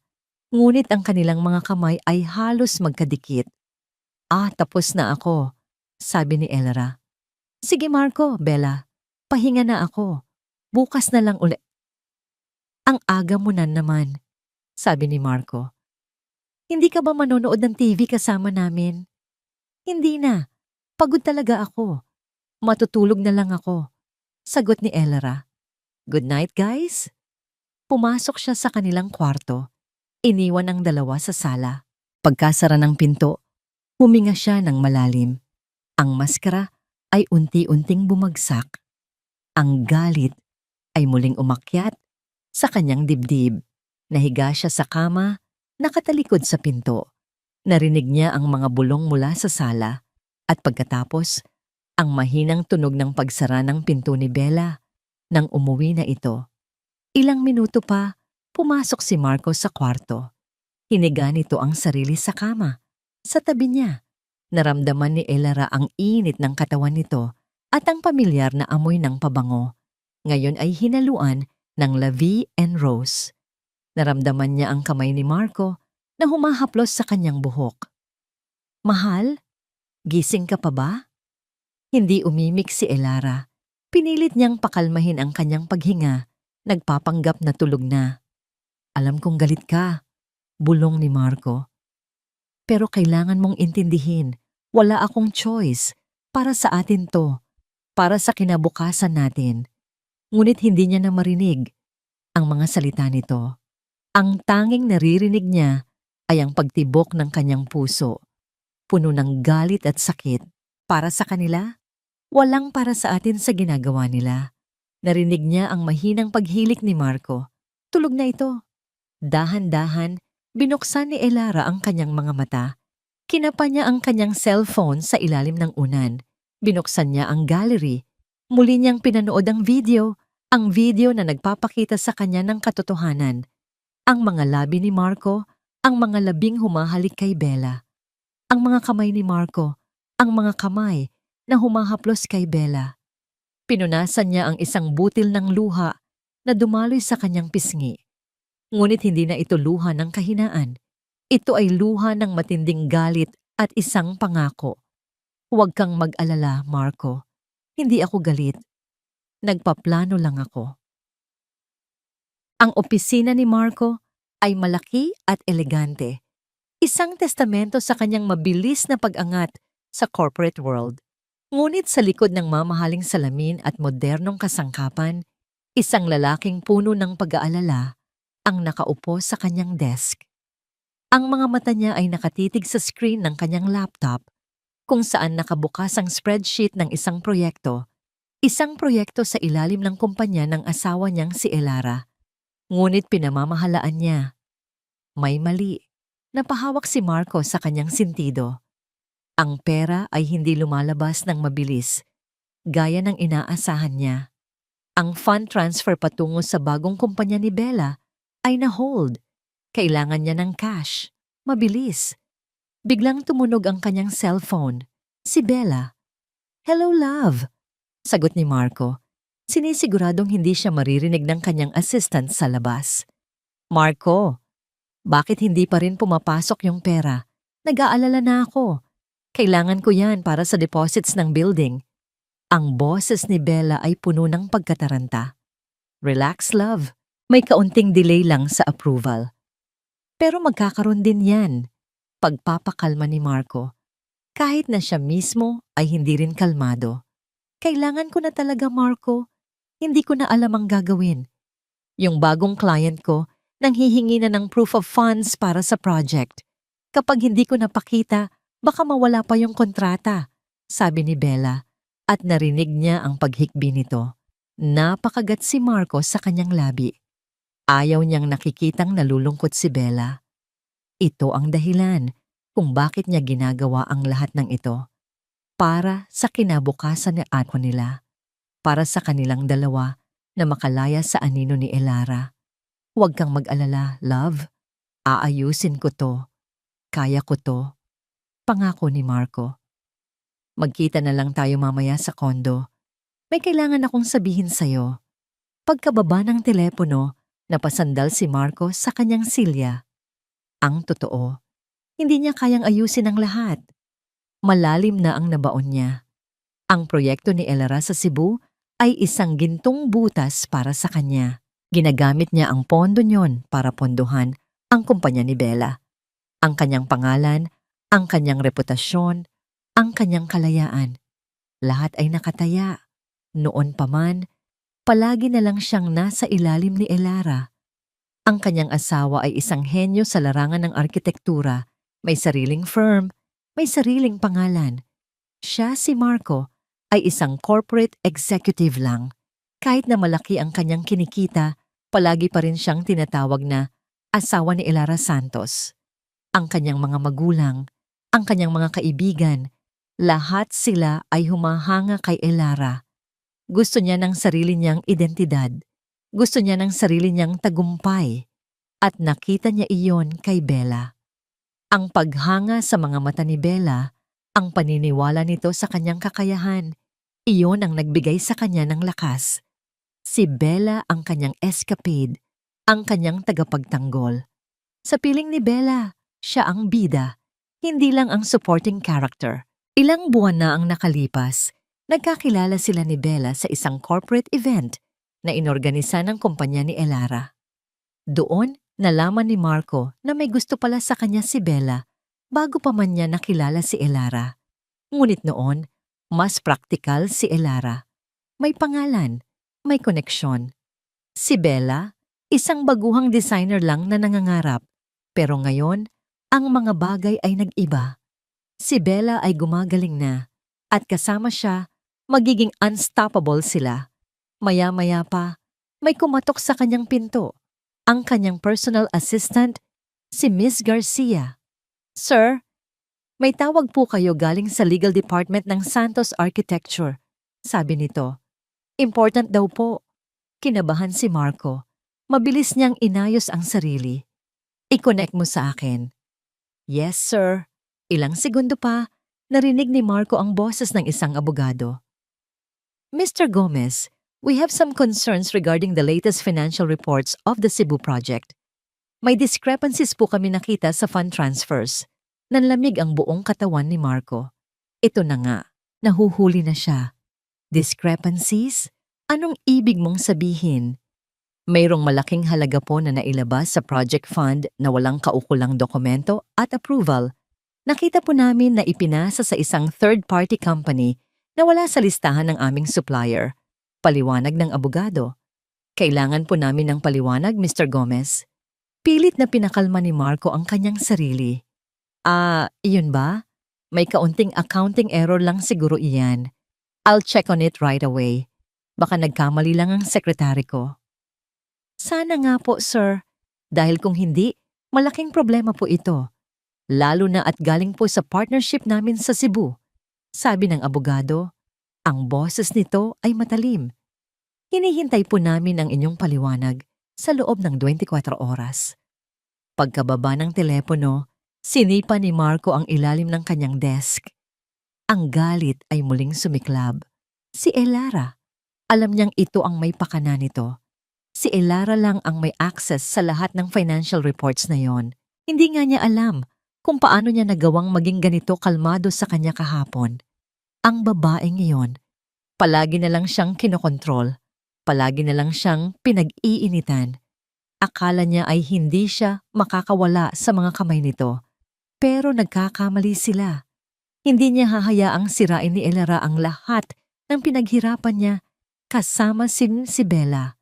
ngunit ang kanilang mga kamay ay halos magkadikit. Tapos na ako, sabi ni Elara. Sige Marco, Bella, pahinga na ako. Bukas na lang uli. Ang aga mo na naman, sabi ni Marco. Hindi ka ba manonood ng TV kasama namin? Hindi na. Pagod talaga ako. Matutulog na lang ako, sagot ni Elara. Good night, guys. Pumasok siya sa kanilang kwarto. Iniwan ang dalawa sa sala. Pagkasara ng pinto, huminga siya ng malalim. Ang maskara ay unti-unting bumagsak. Ang galit ay muling umakyat sa kanyang dibdib. Nahiga siya sa kama, nakatalikod sa pinto. Narinig niya ang mga bulong mula sa sala at pagkatapos, ang mahinang tunog ng pagsara ng pinto ni Bella nang umuwi na ito. Ilang minuto pa, pumasok si Marco sa kwarto. Hiniga nito ang sarili sa kama. Sa tabi niya, naramdaman ni Elara ang init ng katawan nito at ang pamilyar na amoy ng pabango. Ngayon ay hinaluan ng La Vie en Rose. Naramdaman niya ang kamay ni Marco na humahaplos sa kanyang buhok. Mahal, gising ka pa ba? Hindi umimik si Elara. Pinilit niyang pakalmahin ang kanyang paghinga, nagpapanggap na tulog na. Alam kong galit ka, bulong ni Marco. Pero kailangan mong intindihin, wala akong choice. Para sa atin to, para sa kinabukasan natin. Ngunit hindi niya na marinig ang mga salita nito. Ang tanging naririnig niya ay ang pagtibok ng kanyang puso, puno ng galit at sakit. Para sa kanila, walang para sa atin sa ginagawa nila. Narinig niya ang mahinang paghilik ni Marco. Tulog na ito. Dahan-dahan, binuksan ni Elara ang kanyang mga mata. Kinapa niya ang kanyang cellphone sa ilalim ng unan. Binuksan niya ang gallery. Muli niyang pinanood ang video na nagpapakita sa kanya ng katotohanan. Ang mga labi ni Marco, ang mga labing humahalik kay Bella. Ang mga kamay ni Marco, ang mga kamay na humahaplos kay Bella. Pinunasan niya ang isang butil ng luha na dumaloy sa kanyang pisngi. Ngunit hindi na ito luha ng kahinaan. Ito ay luha ng matinding galit at isang pangako. Huwag kang mag-alala, Marco. Hindi ako galit. Nagpaplano lang ako. Ang opisina ni Marco ay malaki at elegante. Isang testamento sa kanyang mabilis na pag-angat sa corporate world. Ngunit sa likod ng mamahaling salamin at modernong kasangkapan, isang lalaking puno ng pag-aalala ang nakaupo sa kanyang desk. Ang mga mata niya ay nakatitig sa screen ng kanyang laptop, kung saan nakabukas ang spreadsheet ng isang proyekto sa ilalim ng kumpanya ng asawa niyang si Elara. Ngunit pinamamahalaan niya. May mali. Napahawak si Marco sa kanyang sentido. Ang pera ay hindi lumalabas ng mabilis, gaya ng inaasahan niya. Ang fund transfer patungo sa bagong kumpanya ni Bella ay na-hold. Kailangan niya ng cash. Mabilis. Biglang tumunog ang kanyang cellphone. Si Bella. Hello, love. Sagot ni Marco. Sinisiguradong hindi siya maririnig ng kanyang assistant sa labas. Marco, bakit hindi pa rin pumapasok yung pera? Nag-aalala na ako. Kailangan ko yan para sa deposits ng building. Ang boses ni Bella ay puno ng pagkataranta. Relax, love. May kaunting delay lang sa approval. Pero magkakaroon din yan. Pagpapakalma ni Marco. Kahit na siya mismo ay hindi rin kalmado. Kailangan ko na talaga, Marco. Hindi ko na alam ang gagawin. Yung bagong client ko, nanghihingi na ng proof of funds para sa project. Kapag hindi ko napakita, baka mawala pa yung kontrata, sabi ni Bella, at narinig niya ang paghikbi nito. Napakagat si Marco sa kanyang labi. Ayaw niyang nakikitang nalulungkot si Bella. Ito ang dahilan kung bakit niya ginagawa ang lahat ng ito. Para sa kinabukasan ni Ako nila. Para sa kanilang dalawa na makalaya sa anino ni Elara. Huwag kang mag-alala, love. Aayusin ko to. Kaya ko to. Pangako ni Marco. Magkita na lang tayo mamaya sa kondo. May kailangan akong sabihin sa'yo. Pagkababa ng telepono, napasandal si Marco sa kanyang silya. Ang totoo, hindi niya kayang ayusin ang lahat. Malalim na ang nabaon niya. Ang proyekto ni Elara sa Cebu ay isang gintong butas para sa kanya. Ginagamit niya ang pondo niyon para pondohan ang kumpanya ni Bella. Ang kanyang pangalan, ang kanyang reputasyon, ang kanyang kalayaan. Lahat ay nakataya. Noon pa man, palagi na lang siyang nasa ilalim ni Elara. Ang kanyang asawa ay isang henyo sa larangan ng arkitektura, may sariling firm, may sariling pangalan. Siya, si Marco, ay isang corporate executive lang. Kahit na malaki ang kanyang kinikita, palagi pa rin siyang tinatawag na asawa ni Elara Santos. Ang kanyang mga magulang, ang kanyang mga kaibigan, lahat sila ay humahanga kay Elara. Gusto niya ng sarili niyang identidad. Gusto niya ng sarili niyang tagumpay. At nakita niya iyon kay Bella. Ang paghanga sa mga mata ni Bella, ang paniniwala nito sa kanyang kakayahan, iyon ang nagbigay sa kanya ng lakas. Si Bella ang kanyang escapade, ang kanyang tagapagtanggol. Sa piling ni Bella, siya ang bida, hindi lang ang supporting character. Ilang buwan na ang nakalipas, nagkakilala sila ni Bella sa isang corporate event na inorganisa ng kumpanya ni Elara. Doon, nalaman ni Marco na may gusto pala sa kanya si Bella bago pa man niya nakilala si Elara. Ngunit noon, mas praktikal si Elara. May pangalan, may koneksyon. Si Bella, isang baguhang designer lang na nangangarap. Pero ngayon, ang mga bagay ay nag-iba. Si Bella ay gumagaling na at kasama siya, magiging unstoppable sila. Maya-maya pa, may kumatok sa kanyang pinto. Ang kanyang personal assistant, si Miss Garcia. Sir, may tawag po kayo galing sa legal department ng Santos Architecture, sabi nito. Important daw po. Kinabahan si Marco. Mabilis niyang inayos ang sarili. I-connect mo sa akin. Yes, sir. Ilang segundo pa, narinig ni Marco ang boses ng isang abogado. Mr. Gomez, we have some concerns regarding the latest financial reports of the Cebu project. May discrepancies po kami nakita sa fund transfers. Nanlamig ang buong katawan ni Marco. Ito na nga, nahuhuli na siya. Discrepancies? Anong ibig mong sabihin? Mayroong malaking halaga po na nailabas sa project fund na walang kaukulang dokumento at approval. Nakita po namin na ipinasa sa isang third-party company na wala sa listahan ng aming supplier. Paliwanag ng abogado. Kailangan po namin ng paliwanag, Mr. Gomez. Pilit na pinakalma ni Marco ang kanyang sarili. Iyon ba? May kaunting accounting error lang siguro iyan. I'll check on it right away. Baka nagkamali lang ang sekretary ko. Sana nga po, sir. Dahil kung hindi, malaking problema po ito. Lalo na at galing po sa partnership namin sa Cebu. Sabi ng abogado, ang boses nito ay matalim. Hinihintay po namin ang inyong paliwanag sa loob ng 24 oras. Pagkababa ng telepono, sinipa ni Marco ang ilalim ng kanyang desk. Ang galit ay muling sumiklab. Si Elara. Alam niyang ito ang may pakana nito. Si Elara lang ang may access sa lahat ng financial reports na yon. Hindi nga niya alam kung paano niya nagawang maging ganito kalmado sa kanya kahapon. Ang babaeng iyon, palagi na lang siyang kinokontrol, palagi na lang siyang pinag-iinitan. Akala niya ay hindi siya makakawala sa mga kamay nito, pero nagkakamali sila. Hindi niya hahayaang sirain ni Elara ang lahat ng pinaghirapan niya kasama si Bella.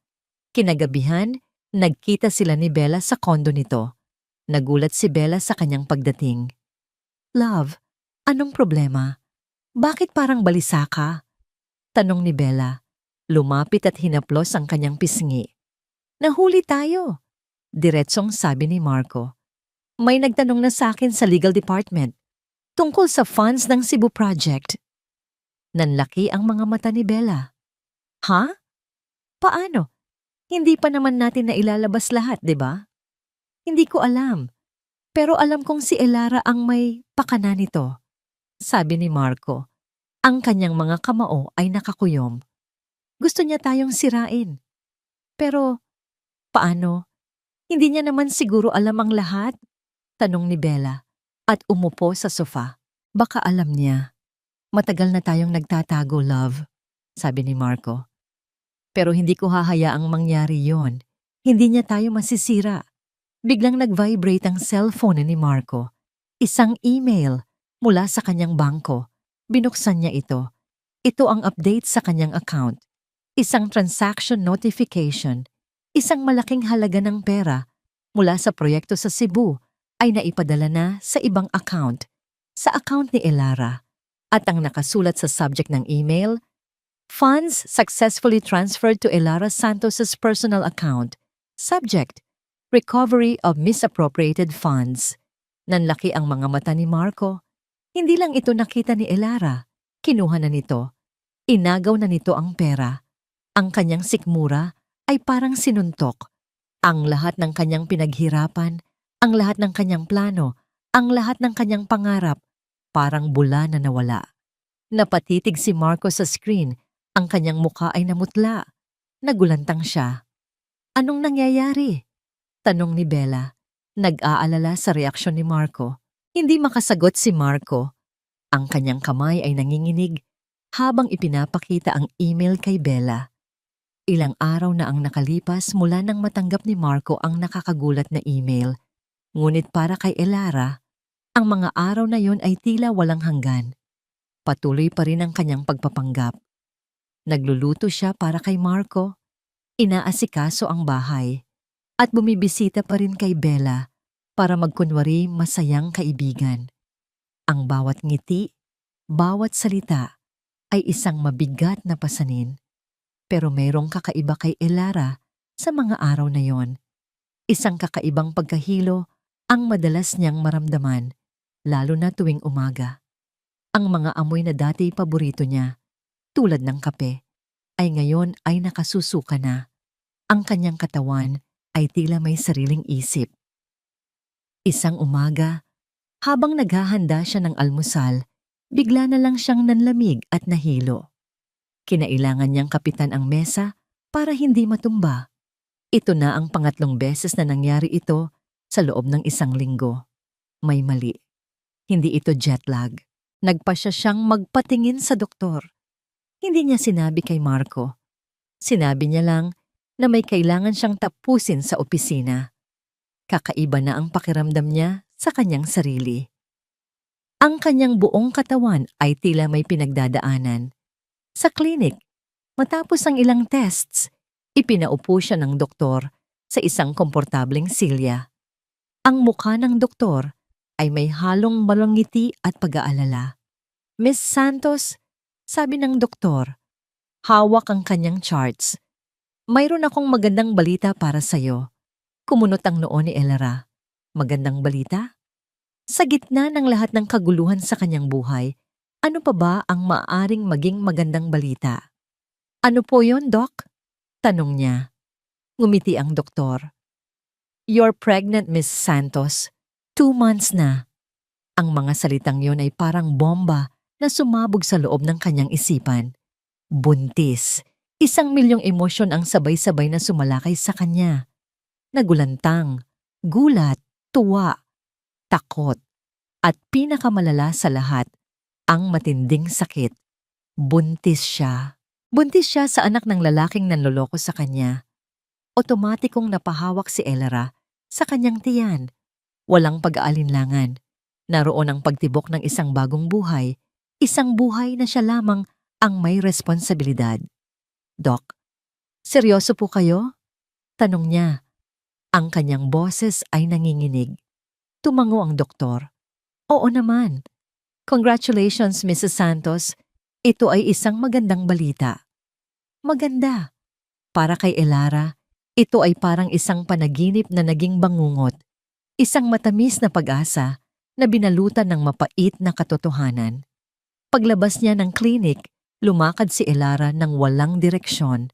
Kinagabihan, nagkita sila ni Bella sa kondo nito. Nagulat si Bella sa kanyang pagdating. "Love, anong problema? Bakit parang balisa ka?" Tanong ni Bella. Lumapit at hinaplos ang kanyang pisngi. "Nahuli tayo," diretsong sabi ni Marco. "May nagtanong na sa akin sa legal department tungkol sa funds ng Cebu Project." Nanlaki ang mga mata ni Bella. "Ha? Paano? Hindi pa naman natin na ilalabas lahat, di ba?" "Hindi ko alam. Pero alam kong si Elara ang may pakana nito," sabi ni Marco. Ang kanyang mga kamao ay nakakuyom. Gusto niya tayong sirain. Pero paano? Hindi niya naman siguro alam ang lahat? Tanong ni Bella at umupo sa sofa. "Baka alam niya. Matagal na tayong nagtatago, love," sabi ni Marco. "Pero hindi ko hahayaang mangyari yon. Hindi niya tayo masisira." Biglang nag-vibrate ang cellphone ni Marco. Isang email mula sa kanyang bangko. Binuksan niya ito. Ito ang update sa kanyang account. Isang transaction notification. Isang malaking halaga ng pera mula sa proyekto sa Cebu ay naipadala na sa ibang account, sa account ni Elara. At ang nakasulat sa subject ng email, "Funds successfully transferred to Elara Santos's personal account. Subject, recovery of misappropriated funds." Nanlaki ang mga mata ni Marco. Hindi lang ito nakita ni Elara. Kinuha na nito. Inagaw na nito ang pera. Ang kanyang sikmura ay parang sinuntok. Ang lahat ng kanyang pinaghirapan, ang lahat ng kanyang plano, ang lahat ng kanyang pangarap, parang bula na nawala. Napatitig si Marco sa screen. Ang kanyang mukha ay namutla. Nagulantang siya. "Anong nangyayari?" tanong ni Bella. Nag-aalala sa reaksyon ni Marco. Hindi makasagot si Marco. Ang kanyang kamay ay nanginginig habang ipinapakita ang email kay Bella. Ilang araw na ang nakalipas mula nang matanggap ni Marco ang nakakagulat na email. Ngunit para kay Elara, ang mga araw na yon ay tila walang hanggan. Patuloy pa rin ang kanyang pagpapanggap. Nagluluto siya para kay Marco. Inaasikaso ang bahay. At bumibisita pa rin kay Bella para magkunwari masayang kaibigan. Ang bawat ngiti, bawat salita ay isang mabigat na pasanin. Pero mayroong kakaiba kay Elara sa mga araw na yon. Isang kakaibang pagkahilo ang madalas niyang maramdaman, lalo na tuwing umaga. Ang mga amoy na dati paborito niya, tulad ng kape, ay ngayon ay nakasusuka na. Ang kanyang katawan ay tila may sariling isip. Isang umaga, habang naghahanda siya ng almusal, bigla na lang siyang nanlamig at nahilo. Kinailangan niyang kapitan ang mesa para hindi matumba. Ito na ang pangatlong beses na nangyari ito sa loob ng isang linggo. May mali. Hindi ito jet lag. Nagpasya siyang magpatingin sa doktor. Hindi niya sinabi kay Marco. Sinabi niya lang na may kailangan siyang tapusin sa opisina. Kakaiba na ang pakiramdam niya sa kanyang sarili. Ang kanyang buong katawan ay tila may pinagdadaanan. Sa klinik, matapos ang ilang tests, ipinaupo siya ng doktor sa isang komportableng silya. Ang mukha ng doktor ay may halong malungiti at pag-aalala. "Miss Santos," sabi ng doktor, hawak ang kanyang charts. "Mayroon akong magandang balita para sa'yo." Kumunot ang noo ni Elara. Magandang balita? Sa gitna ng lahat ng kaguluhan sa kanyang buhay, ano pa ba ang maaaring maging magandang balita? "Ano po yon, Doc?" tanong niya. Ngumiti ang doktor. "You're pregnant, Miss Santos. 2 months na." Ang mga salitang yon ay parang bomba na sumabog sa loob ng kanyang isipan. Buntis. 1,000,000 emosyon ang sabay-sabay na sumalakay sa kanya. Nagulantang, gulat, tuwa, takot. At pinakamalala sa lahat, ang matinding sakit. Buntis siya. Buntis siya sa anak ng lalaking nanloloko sa kanya. Otomatikong napahawak si Elara sa kanyang tiyan. Walang pag-aalinlangan. Naroon ang pagtibok ng isang bagong buhay. Isang buhay na siya lamang ang may responsibilidad. Doc, seryoso po kayo? Tanong niya. Ang kanyang boses ay nanginginig. Tumango ang doktor. Oo naman. Congratulations, Mrs. Santos. Ito ay isang magandang balita. Maganda. Para kay Elara, ito ay parang isang panaginip na naging bangungot. Isang matamis na pag-asa na binalutan ng mapait na katotohanan. Paglabas niya ng klinik, lumakad si Elara ng walang direksyon.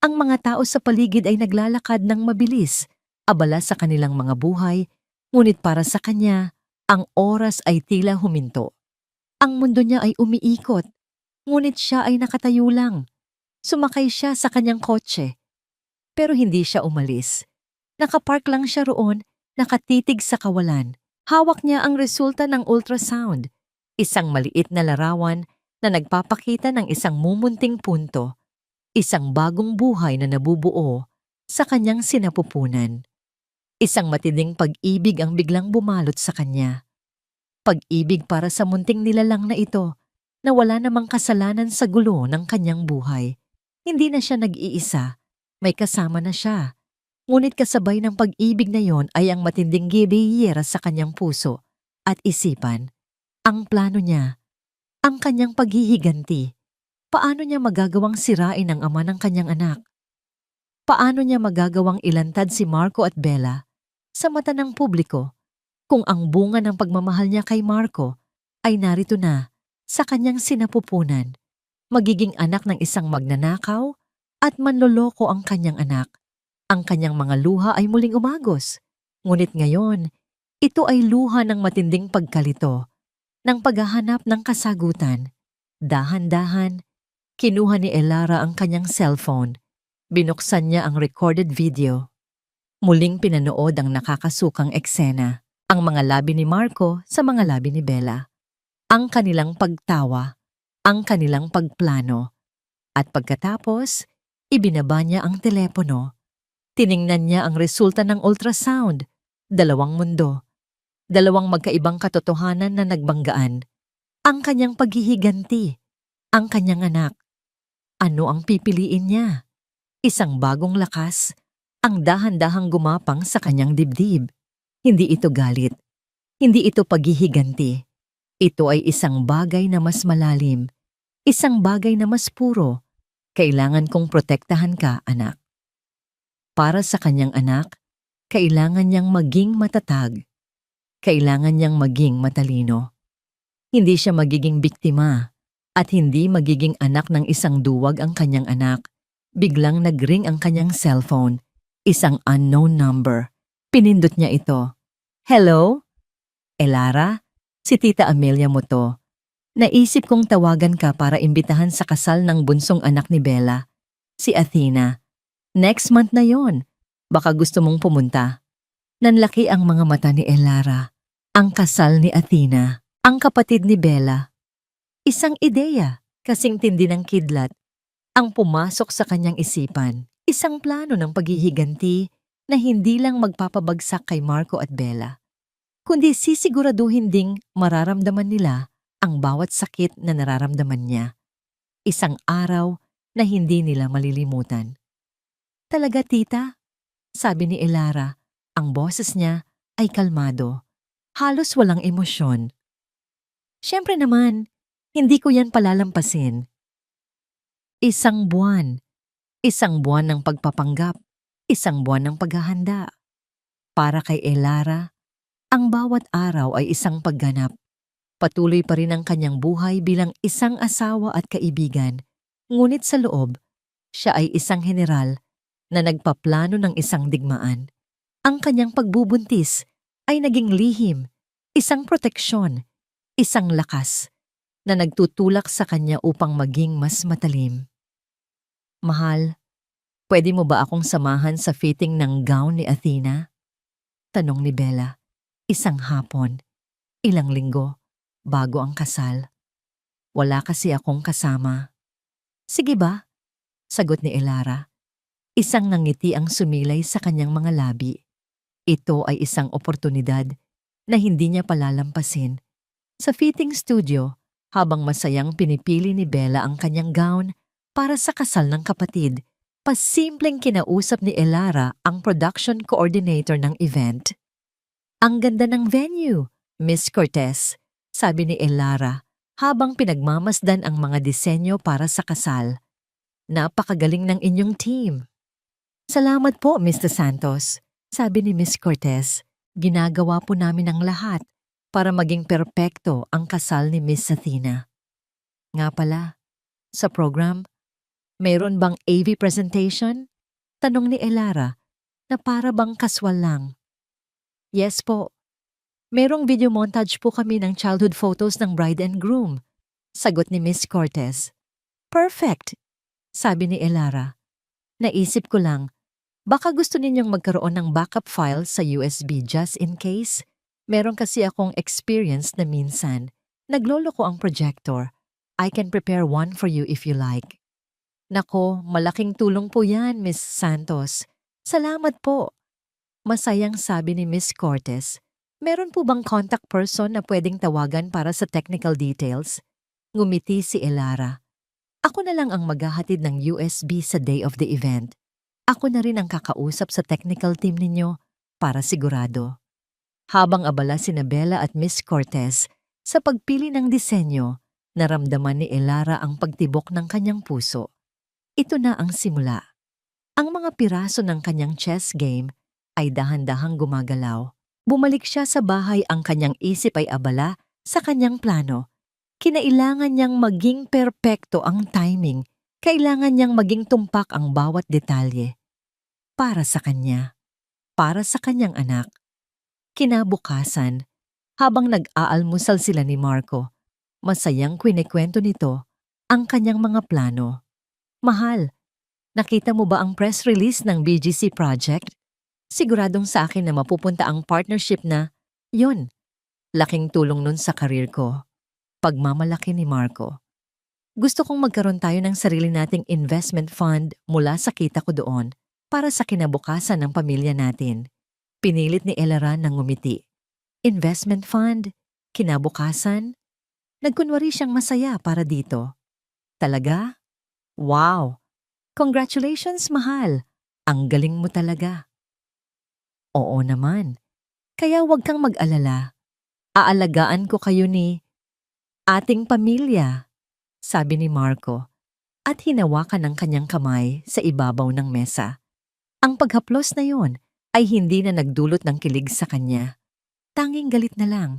Ang mga tao sa paligid ay naglalakad ng mabilis, abala sa kanilang mga buhay, ngunit para sa kanya, ang oras ay tila huminto. Ang mundo niya ay umiikot, ngunit siya ay nakatayo lang. Sumakay siya sa kanyang kotse. Pero hindi siya umalis. Nakapark lang siya roon, nakatitig sa kawalan. Hawak niya ang resulta ng ultrasound. Isang maliit na larawan na nagpapakita ng isang mumunting punto. Isang bagong buhay na nabubuo sa kanyang sinapupunan. Isang matinding pag-ibig ang biglang bumalot sa kanya. Pag-ibig para sa munting nilalang na ito na wala namang kasalanan sa gulo ng kanyang buhay. Hindi na siya nag-iisa, may kasama na siya. Ngunit kasabay ng pag-ibig na yon ay ang matinding gibiyera sa kanyang puso at isipan. Ang plano niya, ang kanyang paghihiganti. Paano niya magagawang sirain ang ama ng kanyang anak? Paano niya magagawang ilantad si Marco at Bella sa mata ng publiko kung ang bunga ng pagmamahal niya kay Marco ay narito na sa kanyang sinapupunan? Magiging anak ng isang magnanakaw at manloloko ang kanyang anak. Ang kanyang mga luha ay muling umagos. Ngunit ngayon, ito ay luha ng matinding pagkalito, ng paghahanap ng kasagutan. Dahan-dahan, kinuha ni Elara ang kanyang cellphone. Binuksan niya ang recorded video. Muling pinanood ang nakakasukang eksena. Ang mga labi ni Marco sa mga labi ni Bella. Ang kanilang pagtawa, ang kanilang pagplano. At pagkatapos, ibinaba niya ang telepono. Tiningnan niya ang resulta ng ultrasound. Dalawang mundo. Dalawang magkaibang katotohanan na nagbanggaan. Ang kanyang paghihiganti. Ang kanyang anak. Ano ang pipiliin niya? Isang bagong lakas. Ang dahan-dahang gumapang sa kanyang dibdib. Hindi ito galit. Hindi ito paghihiganti. Ito ay isang bagay na mas malalim. Isang bagay na mas puro. Kailangan kong protektahan ka, anak. Para sa kanyang anak, kailangan niyang maging matatag. Kailangan niyang maging matalino. Hindi siya magiging biktima at hindi magiging anak ng isang duwag ang kanyang anak. Biglang nagring ang kanyang cellphone. Isang unknown number. Pinindot niya ito. Hello? Elara? Si Tita Amelia mo to. Naisip kong tawagan ka para imbitahan sa kasal ng bunsong anak ni Bella, si Athena. Next month na yon. Baka gusto mong pumunta. Nanlaki ang mga mata ni Elara. Ang kasal ni Athena, ang kapatid ni Bella. Isang ideya, kasing tindi ng kidlat, ang pumasok sa kanyang isipan. Isang plano ng paghihiganti na hindi lang magpapabagsak kay Marco at Bella, kundi sisiguraduhin ding mararamdaman nila ang bawat sakit na nararamdaman niya. Isang araw na hindi nila malilimutan. Talaga, tita? Sabi ni Elara. Ang boses niya ay kalmado. Halos walang emosyon. Siyempre naman, hindi ko yan palalampasin. Isang buwan. Isang buwan ng pagpapanggap. Isang buwan ng paghahanda. Para kay Elara, ang bawat araw ay isang pagganap. Patuloy pa rin ang kanyang buhay bilang isang asawa at kaibigan. Ngunit sa loob, siya ay isang general na nagpaplano ng isang digmaan. Ang kanyang pagbubuntis ay naging lihim, isang proteksyon, isang lakas na nagtutulak sa kanya upang maging mas matalim. Mahal, pwede mo ba akong samahan sa fitting ng gown ni Athena? Tanong ni Bella. Isang hapon, Ilang linggo, bago ang kasal. Wala kasi akong kasama. Sige ba? Sagot ni Elara. Isang nangiti ang sumilay sa kanyang mga labi. Ito ay isang oportunidad na hindi niya palalampasin. Sa fitting studio, habang masayang pinipili ni Bella ang kanyang gown para sa kasal ng kapatid, pasimpleng kinausap ni Elara ang production coordinator ng event. Ang ganda ng venue, Miss Cortez, sabi ni Elara habang pinagmamasdan ang mga disenyo para sa kasal. Napakagaling ng inyong team. Salamat po, Mr. Santos, sabi ni Miss Cortez. Ginagawa po namin ang lahat para maging perpekto ang kasal ni Miss Athena. Nga pala, sa program, mayroon bang AV presentation? Tanong ni Elara na para bang kaswal lang. Yes po. Merong video montage po kami ng childhood photos ng bride and groom, sagot ni Miss Cortez. Perfect, sabi ni Elara. Naisip ko lang, baka gusto ninyong magkaroon ng backup file sa USB just in case. Meron kasi akong experience na minsan. Naglolo ko ang projector. I can prepare one for you if you like. Nako, malaking tulong po yan, Miss Santos. Salamat po. Masayang sabi ni Miss Cortez. Meron po bang contact person na pwedeng tawagan para sa technical details? Ngumiti si Elara. Ako na lang ang maghahatid ng USB sa day of the event. Ako na rin ang kakausap sa technical team ninyo para sigurado. Habang abala sina Bella at Miss Cortez sa pagpili ng disenyo, naramdaman ni Elara ang pagtibok ng kanyang puso. Ito na ang simula. Ang mga piraso ng kanyang chess game ay dahan-dahang gumagalaw. Bumalik siya sa bahay, ang kanyang isip ay abala sa kanyang plano. Kinailangan niyang maging perpekto ang timing. Kailangan niyang maging tumpak ang bawat detalye. Para sa kanya. Para sa kanyang anak. Kinabukasan, habang nag-aalmusal sila ni Marco, masayang kwinikwento nito ang kanyang mga plano. Mahal, nakita mo ba ang press release ng BGC project? Siguradong sa akin na mapupunta ang partnership na, yun, laking tulong nun sa karir ko. Pagmamalaki ni Marco. Gusto kong magkaroon tayo ng sarili nating investment fund mula sa kita ko doon para sa kinabukasan ng pamilya natin. Pinilit ni Elara ng ngumiti. Investment fund? Kinabukasan? Nagkunwari siyang masaya para dito. Talaga? Wow! Congratulations, mahal! Ang galing mo talaga. Oo naman. Kaya huwag kang mag-alala. Aalagaan ko kayo ni ating pamilya, sabi ni Marco, at hinawakan ang kanyang kamay sa ibabaw ng mesa. Ang paghaplos na yon ay hindi na nagdulot ng kilig sa kanya. Tanging galit na lang.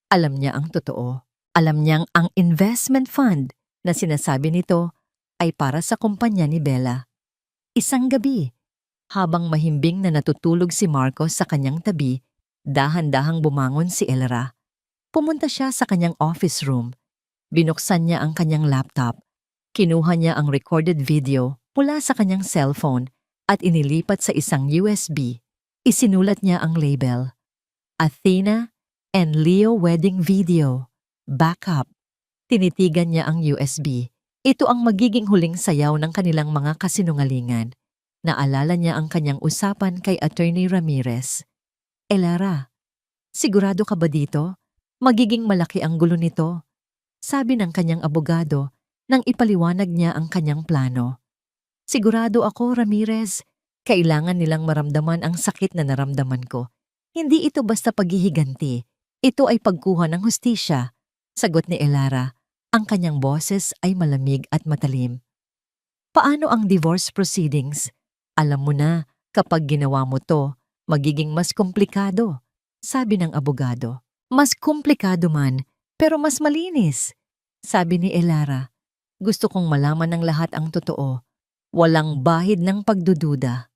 Alam niya ang totoo. Alam niyang ang investment fund na sinasabi nito ay para sa kumpanya ni Bella. Isang gabi, habang mahimbing na natutulog si Marco sa kanyang tabi, dahan-dahang bumangon si Elara. Pumunta siya sa kanyang office room. Binuksan niya ang kanyang laptop. Kinuha niya ang recorded video mula sa kanyang cellphone at inilipat sa isang USB. Isinulat niya ang label. Athena and Leo Wedding Video. Backup. Tinitigan niya ang USB. Ito ang magiging huling sayaw ng kanilang mga kasinungalingan. Naalala niya ang kanyang usapan kay Attorney Ramirez. Elara, sigurado ka ba dito? Magiging malaki ang gulo nito. Sabi ng kanyang abogado nang ipaliwanag niya ang kanyang plano. Sigurado ako, Ramirez. Kailangan nilang maramdaman ang sakit na naramdaman ko. Hindi ito basta paghihiganti. Ito ay pagkuha ng hustisya. Sagot ni Elara. Ang kanyang boses ay malamig at matalim. Paano ang divorce proceedings? Alam mo na, kapag ginawa mo to, magiging mas komplikado. Sabi ng abogado. Mas komplikado man, pero mas malinis. Sabi ni Elara. Gusto kong malaman ng lahat ang totoo. Walang bahid ng pagdududa.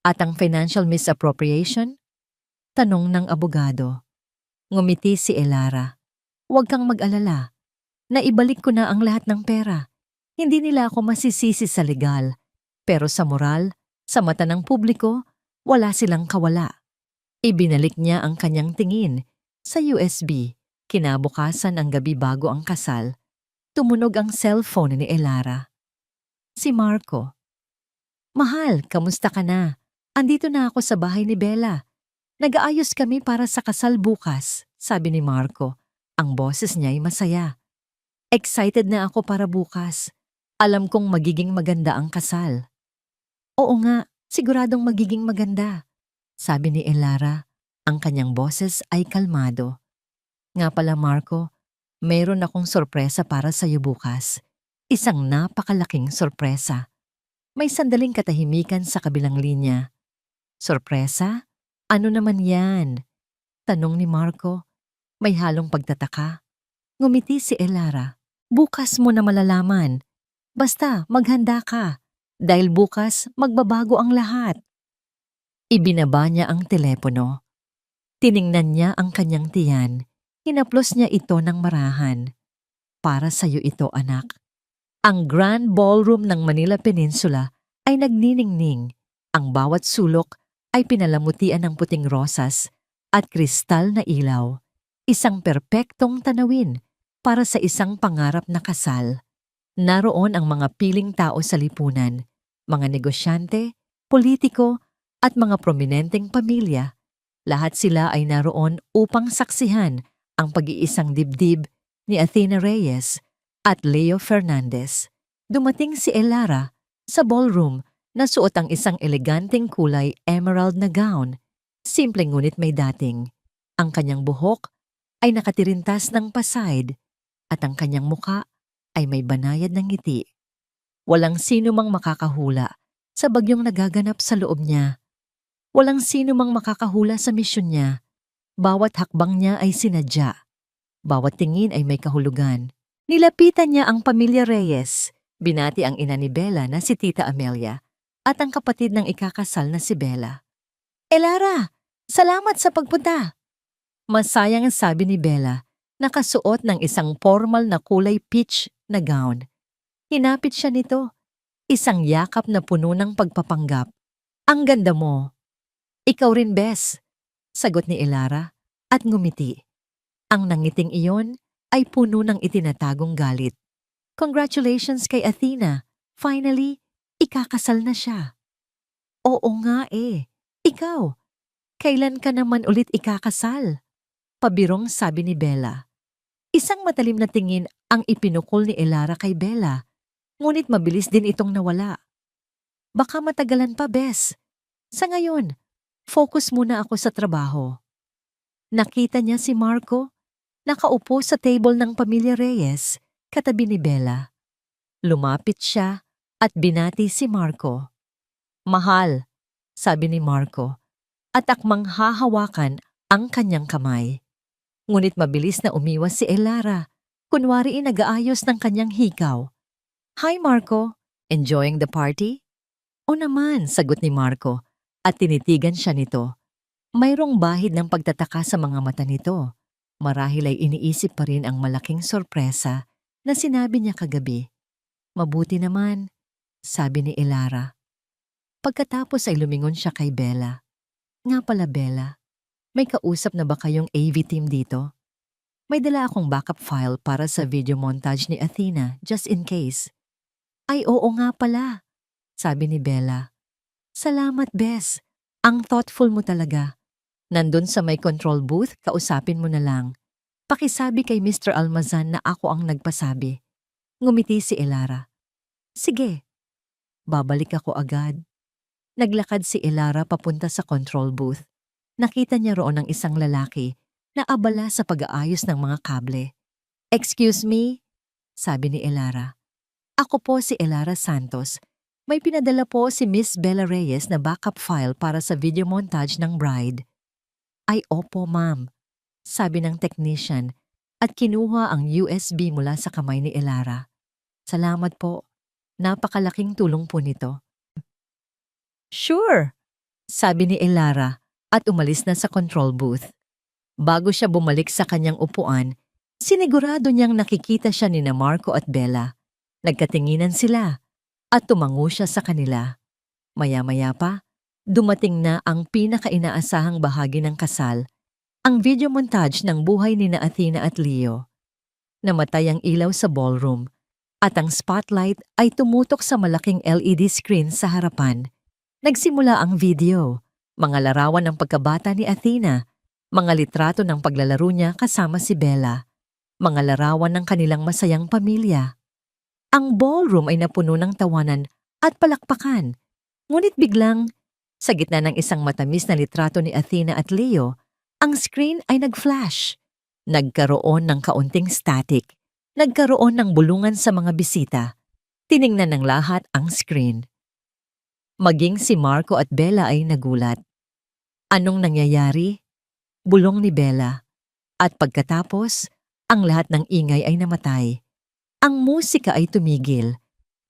At ang financial misappropriation? Tanong ng abogado. Ngumiti si Elara. Huwag kang mag-alala. Naibalik ko na ang lahat ng pera. Hindi nila ako masisisi sa legal. Pero sa moral, sa mata ng publiko, wala silang kawala. Ibinalik niya ang kanyang tingin. Sa USB, kinabukasan ng gabi bago ang kasal, tumunog ang cellphone ni Elara. Si Marco. Mahal, kamusta ka na? Andito na ako sa bahay ni Bella. Nag-aayos kami para sa kasal bukas, sabi ni Marco. Ang boses niya ay masaya. Excited na ako para bukas. Alam kong magiging maganda ang kasal. Oo nga, siguradong magiging maganda, sabi ni Elara. Ang kanyang boses ay kalmado. Nga pala Marco, mayroon akong sorpresa para sa iyo bukas. Isang napakalaking sorpresa. May sandaling katahimikan sa kabilang linya. Sorpresa? Ano naman yan? Tanong ni Marco. May halong pagtataka. Ngumiti si Elara. Bukas mo na malalaman. Basta maghanda ka. Dahil bukas magbabago ang lahat. Ibinaba niya ang telepono. Tiningnan niya ang kanyang tiyan. Hinaplos niya ito ng marahan. Para sa'yo ito, anak. Ang Grand Ballroom ng Manila Peninsula ay nagniningning. Ang bawat sulok ay pinalamutian ng puting rosas at kristal na ilaw. Isang perpektong tanawin para sa isang pangarap na kasal. Naroon ang mga piling tao sa lipunan, mga negosyante, politiko, at mga prominenteng pamilya. Lahat sila ay naroon upang saksihan ang pag-iisang dibdib ni Athena Reyes at Leo Fernandez. Dumating si Elara sa ballroom na suot ang isang eleganteng kulay emerald na gown. Simple ngunit may dating. Ang kanyang buhok ay nakatirintas ng pasaid at ang kanyang muka ay may banayad ng ngiti. Walang sino mang makakahula sa bagyong nagaganap sa loob niya. Walang sino mang makakahula sa misyon niya. Bawat hakbang niya ay sinadya. Bawat tingin ay may kahulugan. Nilapitan niya ang pamilya Reyes. Binati ang ina ni Bella na si Tita Amelia at ang kapatid ng ikakasal na si Bella. Elara, salamat sa pagpunta. Masayang sabi ni Bella, nakasuot ng isang formal na kulay peach na gown. Hinapit siya nito, isang yakap na puno ng pagpapanggap. Ang ganda mo. Ikaw rin, Bes, sagot ni Elara at ngumiti. Ang nangiting iyon ay puno ng itinatagong galit. Congratulations kay Athena. Finally, ikakasal na siya. Oo nga eh. Ikaw, kailan ka naman ulit ikakasal? Pabirong sabi ni Bella. Isang matalim na tingin ang ipinukol ni Elara kay Bella, ngunit mabilis din itong nawala. Baka matagalan pa, Bes. Sa ngayon, focus muna ako sa trabaho. Nakita niya si Marco, nakaupo sa table ng pamilya Reyes, katabi ni Bella. Lumapit siya at binati si Marco. Mahal, sabi ni Marco, at akmang hahawakan ang kanyang kamay. Ngunit mabilis na umiwas si Elara, kunwari nag-aayos ng kanyang hikaw. Hi Marco, enjoying the party? O naman, sagot ni Marco, at tinitigan siya nito. Mayroong bahid ng pagtataka sa mga mata nito. Marahil ay iniisip pa rin ang malaking sorpresa na sinabi niya kagabi. Mabuti naman, sabi ni Elara. Pagkatapos ay lumingon siya kay Bella. Nga pala Bella, may kausap na ba kayong AV team dito? May dala akong backup file para sa video montage ni Athena just in case. Ay oo nga pala, sabi ni Bella. Salamat Bes, ang thoughtful mo talaga. Nandun sa may control booth, kausapin mo na lang. Pakisabi kay Mr. Almazan na ako ang nagpasabi. Ngumiti si Elara. Sige, babalik ako agad. Naglakad si Elara papunta sa control booth. Nakita niya roon ang isang lalaki na abala sa pag-aayos ng mga kable. Excuse me, sabi ni Elara. Ako po si Elara Santos. May pinadala po si Miss Bella Reyes na backup file para sa video montage ng bride. Ay opo ma'am, sabi ng technician at kinuha ang USB mula sa kamay ni Elara. Salamat po, napakalaking tulong po nito. Sure, sabi ni Elara at umalis na sa control booth. Bago siya bumalik sa kanyang upuan, sinigurado niyang nakikita siya ni Marco at Bella. Nagkatinginan sila at tumango siya sa kanila. Maya-maya pa, dumating na ang pinaka-inaasahang bahagi ng kasal, Ang video montage ng buhay ni na Athena at Leo. Namatay ang ilaw sa ballroom at ang spotlight ay tumutok sa malaking LED screen sa harapan. Nagsimula ang video, mga larawan ng pagkabata ni Athena, mga litrato ng paglalaro niya kasama si Bella, mga larawan ng kanilang masayang pamilya. Ang ballroom ay napuno ng tawanan at palakpakan. Ngunit biglang, sa gitna ng isang matamis na litrato ni Athena at Leo, ang screen ay nag-flash. Nagkaroon ng kaunting static. Nagkaroon ng bulungan sa mga bisita. Tiningnan ng lahat ang screen. Maging si Marco at Bella ay nagulat. Anong nangyayari? Bulong ni Bella. At pagkatapos, ang lahat ng ingay ay namatay. Ang musika ay tumigil.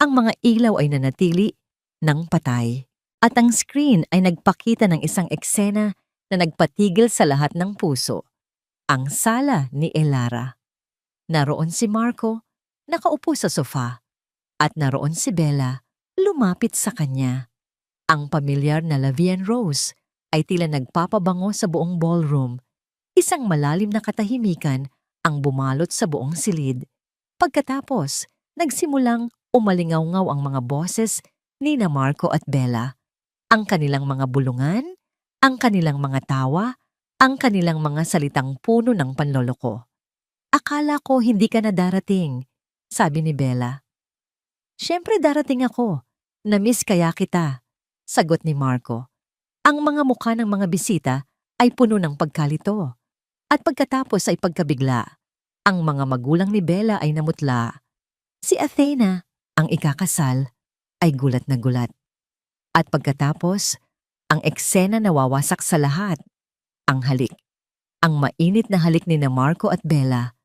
Ang mga ilaw ay nanatili ng patay. At ang screen ay nagpakita ng isang eksena na nagpatigil sa lahat ng puso. Ang sala ni Elara. Naroon si Marco, nakaupo sa sofa. At naroon si Bella, lumapit sa kanya. Ang pamilyar na Lavian Rose ay tila nagpapabango sa buong ballroom. Isang malalim na katahimikan ang bumalot sa buong silid. Pagkatapos, nagsimulang umalingaw-ngaw ang mga boses ni na Marco at Bella. Ang kanilang mga bulungan, ang kanilang mga tawa, ang kanilang mga salitang puno ng panloloko. Akala ko hindi ka na darating, sabi ni Bella. Siyempre darating ako. Na-miss kaya kita, sagot ni Marco. Ang mga mukha ng mga bisita ay puno ng pagkalito. At pagkatapos ay pagkabigla. Ang mga magulang ni Bella ay namutla. Si Athena, ang ikakasal, ay gulat na gulat. At pagkatapos, ang eksena nawawasak sa lahat. Ang halik. Ang mainit na halik ni na Marco at Bella.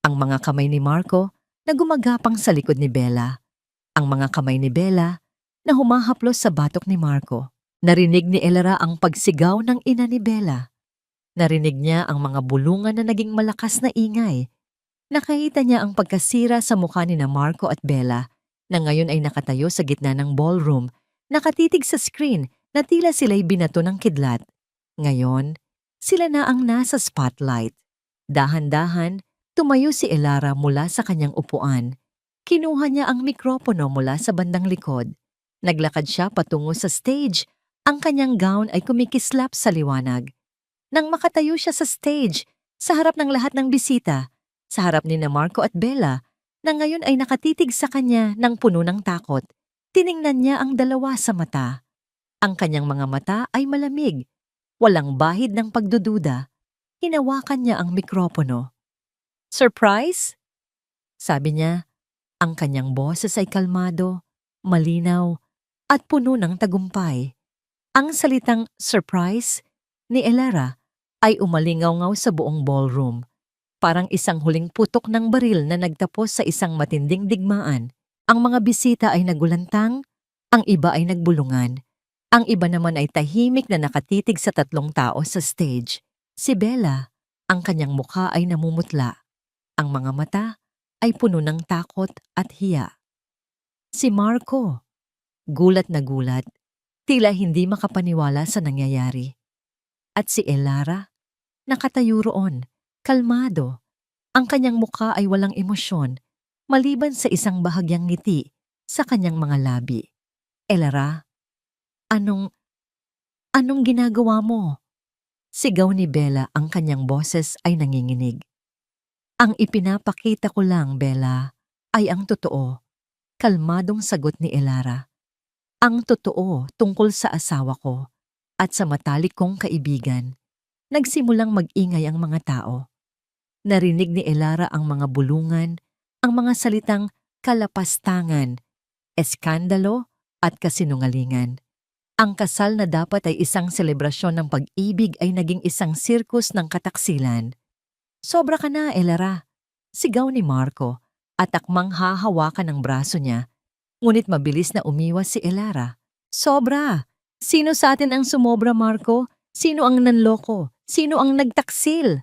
Ang mga kamay ni Marco na gumagapang sa likod ni Bella. Ang mga kamay ni Bella na humahaplos sa batok ni Marco. Narinig ni Elara ang pagsigaw ng ina ni Bella. Narinig niya ang mga bulungan na naging malakas na ingay. Nakita niya ang pagkasira sa mukha ni na Marco at Bella na ngayon ay nakatayo sa gitna ng ballroom, nakatitig sa screen na tila sila'y binato ng kidlat. Ngayon, sila na ang nasa spotlight. Dahan-dahan, tumayo si Elara mula sa kanyang upuan. Kinuha niya ang mikropono mula sa bandang likod. Naglakad siya patungo sa stage. Ang kanyang gown ay kumikislap sa liwanag. Nang makatayo siya sa stage, sa harap ng lahat ng bisita, sa harap ni na Marco at Bella, na ngayon ay nakatitig sa kanya ng puno ng takot, tiningnan niya ang dalawa sa mata. Ang kanyang mga mata ay malamig. Walang bahid ng pagdududa. Hinawakan niya ang mikropono. Surprise? Sabi niya, ang kanyang boses ay kalmado, malinaw, at puno ng tagumpay. Ang salitang surprise ni Elara ay umalingaw-ngaw sa buong ballroom. Parang isang huling putok ng baril na nagtapos sa isang matinding digmaan. Ang mga bisita ay nagulantang, ang iba ay nagbulungan. Ang iba naman ay tahimik na nakatitig sa tatlong tao sa stage. Si Bella, ang kanyang mukha ay namumutla. Ang mga mata ay puno ng takot at hiya. Si Marco, gulat na gulat, tila hindi makapaniwala sa nangyayari. At si Elara, nakatayo roon, kalmado. Ang kanyang mukha ay walang emosyon, maliban sa isang bahagyang ngiti sa kanyang mga labi. Elara, anong ginagawa mo? Sigaw ni Bella, ang kanyang boses ay nanginginig. Ang ipinapakita ko lang, Bella, ay ang totoo. Kalmadong sagot ni Elara. Ang totoo tungkol sa asawa ko at sa matalik kong kaibigan. Nagsimulang mag-ingay ang mga tao. Narinig ni Elara ang mga bulungan, ang mga salitang kalapastangan, eskandalo at kasinungalingan. Ang kasal na dapat ay isang selebrasyon ng pag-ibig ay naging isang sirkus ng kataksilan. Sobra ka na, Elara, sigaw ni Marco at akmang hahawakan ng braso niya. Ngunit mabilis na umiwas si Elara. Sobra! Sino sa atin ang sumobra, Marco? Sino ang nanloko? Sino ang nagtaksil?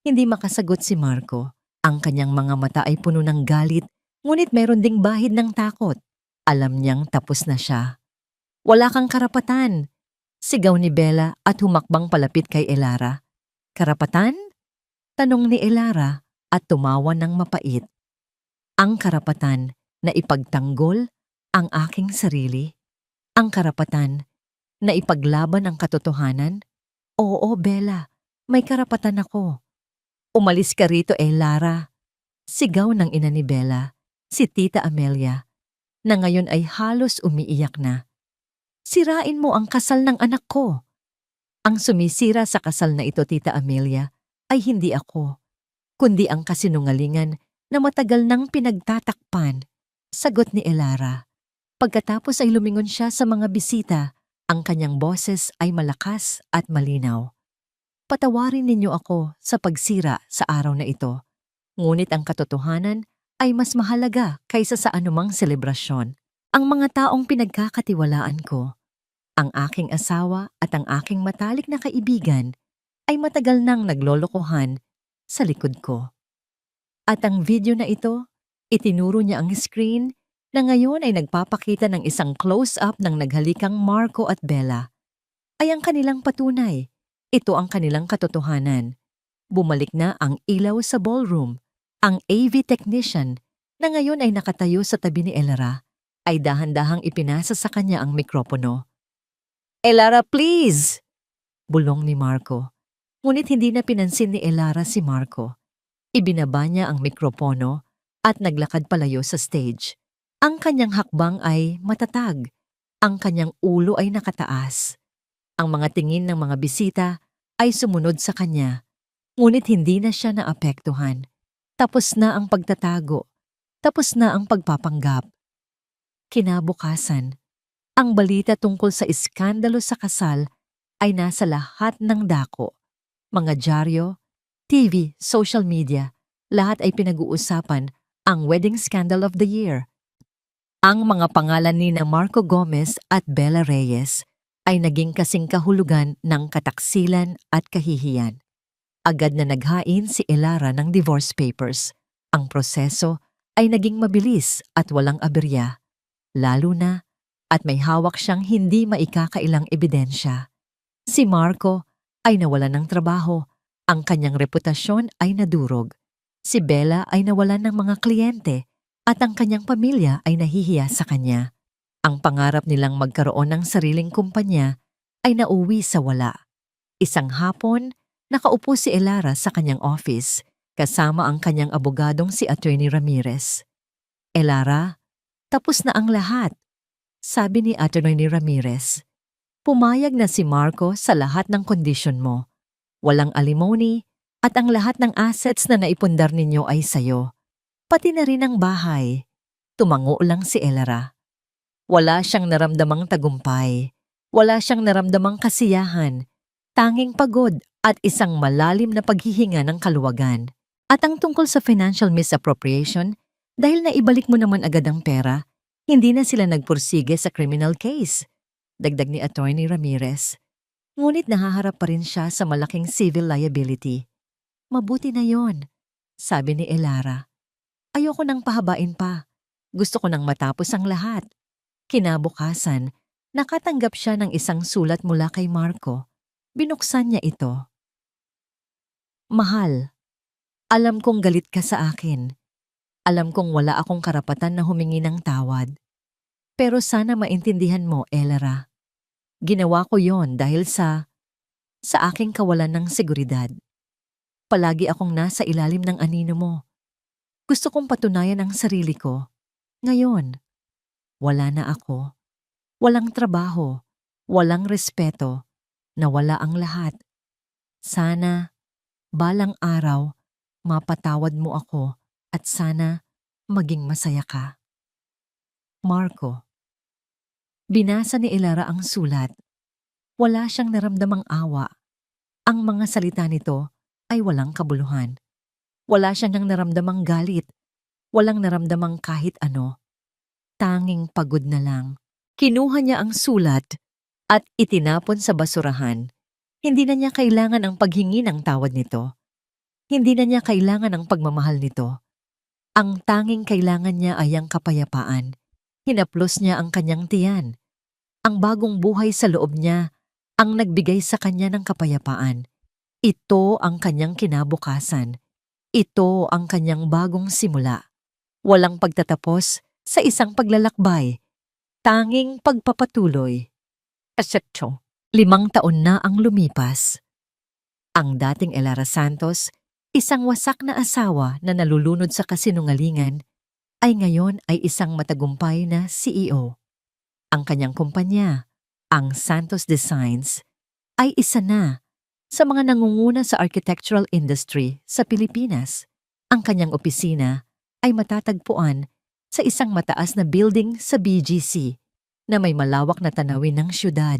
Hindi makasagot si Marco. Ang kanyang mga mata ay puno ng galit, ngunit meron ding bahid ng takot. Alam niyang tapos na siya. Wala kang karapatan, sigaw ni Bella at humakbang palapit kay Elara. Karapatan? Tanong ni Elara at tumawa ng mapait. Ang karapatan na ipagtanggol ang aking sarili? Ang karapatan na ipaglaban ang katotohanan? Oo, Bella, may karapatan ako. Umalis ka rito, Elara. Sigaw ng ina ni Bella, si Tita Amelia, na ngayon ay halos umiiyak na. Sirain mo ang kasal ng anak ko. Ang sumisira sa kasal na ito, Tita Amelia, ay hindi ako, kundi ang kasinungalingan na matagal nang pinagtatakpan. Sagot ni Elara. Pagkatapos ay lumingon siya sa mga bisita, ang kanyang boses ay malakas at malinaw. Patawarin ninyo ako sa pagsira sa araw na ito. Ngunit ang katotohanan ay mas mahalaga kaysa sa anumang selebrasyon. Ang mga taong pinagkakatiwalaan ko, ang aking asawa at ang aking matalik na kaibigan ay matagal nang naglolokohan sa likod ko. At ang video na ito, itinuro niya ang screen na ngayon ay nagpapakita ng isang close-up ng naghalikang Marco at Bella. Ay ang kanilang patunay. Ito ang kanilang katotohanan. Bumalik na ang ilaw sa ballroom. Ang AV technician na ngayon ay nakatayo sa tabi ni Elara ay dahan-dahang ipinasa sa kanya ang mikropono. Elara, please! Bulong ni Marco. Ngunit hindi na pinansin ni Elara si Marco. Ibinaba niya ang mikropono at naglakad palayo sa stage. Ang kanyang hakbang ay matatag. Ang kanyang ulo ay nakataas. Ang mga tingin ng mga bisita ay sumunod sa kanya. Ngunit hindi na siya naapektuhan. Tapos na ang pagtatago. Tapos na ang pagpapanggap. Kinabukasan, ang balita tungkol sa iskandalo sa kasal ay nasa lahat ng dako. Mga dyaryo, TV, social media, lahat ay pinag-uusapan ang wedding scandal of the year. Ang mga pangalan ni Marco Gomez at Bella Reyes ay naging kasing kahulugan ng kataksilan at kahihiyan. Agad na naghain si Elara ng divorce papers. Ang proseso ay naging mabilis at walang aberya. Lalo na at may hawak siyang hindi maikakailang ebidensya. Si Marco ay nawalan ng trabaho. Ang kanyang reputasyon ay nadurog. Si Bella ay nawalan ng mga kliyente at ang kanyang pamilya ay nahihiya sa kanya. Ang pangarap nilang magkaroon ng sariling kumpanya ay nauwi sa wala. Isang hapon, nakaupo si Elara sa kanyang office kasama ang kanyang abogadong si Attorney Ramirez. Elara, tapos na ang lahat, sabi ni Attorney Ramirez. Pumayag na si Marco sa lahat ng kondisyon mo. Walang alimony at ang lahat ng assets na naipundar ninyo ay sayo. Pati na rin ang bahay. Tumango lang si Elara. Wala siyang naramdamang tagumpay. Wala siyang naramdamang kasiyahan. Tanging pagod at isang malalim na paghihinga ng kaluwagan. At ang tungkol sa financial misappropriation, dahil naibalik mo naman agad ang pera, hindi na sila nagpursige sa criminal case. Dagdag ni Attorney Ramirez. Ngunit nahaharap pa rin siya sa malaking civil liability. Mabuti na yon, sabi ni Elara. Ayoko nang pahabain pa. Gusto ko nang matapos ang lahat. Kinabukasan, nakatanggap siya ng isang sulat mula kay Marco. Binuksan niya ito. Mahal, alam kong galit ka sa akin. Alam kong wala akong karapatan na humingi ng tawad. Pero sana maintindihan mo, Elara. Ginawa ko yon dahil sa aking kawalan ng seguridad. Palagi akong nasa ilalim ng anino mo. Gusto kong patunayan ang sarili ko. Ngayon, wala na ako. Walang trabaho, walang respeto, nawala ang lahat. Sana, balang araw, mapatawad mo ako at sana maging masaya ka. Marco. Binasa ni Elara ang sulat. Wala siyang naramdamang awa. Ang mga salita nito ay walang kabuluhan. Wala siyang naramdamang galit. Walang naramdamang kahit ano. Tanging pagod na lang. Kinuha niya ang sulat at itinapon sa basurahan. Hindi na niya kailangan ang paghingi ng tawad nito. Hindi na niya kailangan ang pagmamahal nito. Ang tanging kailangan niya ay ang kapayapaan. Hinaplos niya ang kanyang tiyan. Ang bagong buhay sa loob niya ang nagbigay sa kanya ng kapayapaan. Ito ang kanyang kinabukasan. Ito ang kanyang bagong simula. Walang pagtatapos sa isang paglalakbay. Tanging pagpapatuloy. Asetso. 5 taon na ang lumipas. Ang dating Elara Santos, isang wasak na asawa na nalulunod sa kasinungalingan, ay ngayon ay isang matagumpay na CEO. Ang kanyang kumpanya, ang Santos Designs, ay isa na sa mga nangunguna sa architectural industry sa Pilipinas. Ang kanyang opisina ay matatagpuan sa isang mataas na building sa BGC na may malawak na tanawin ng syudad.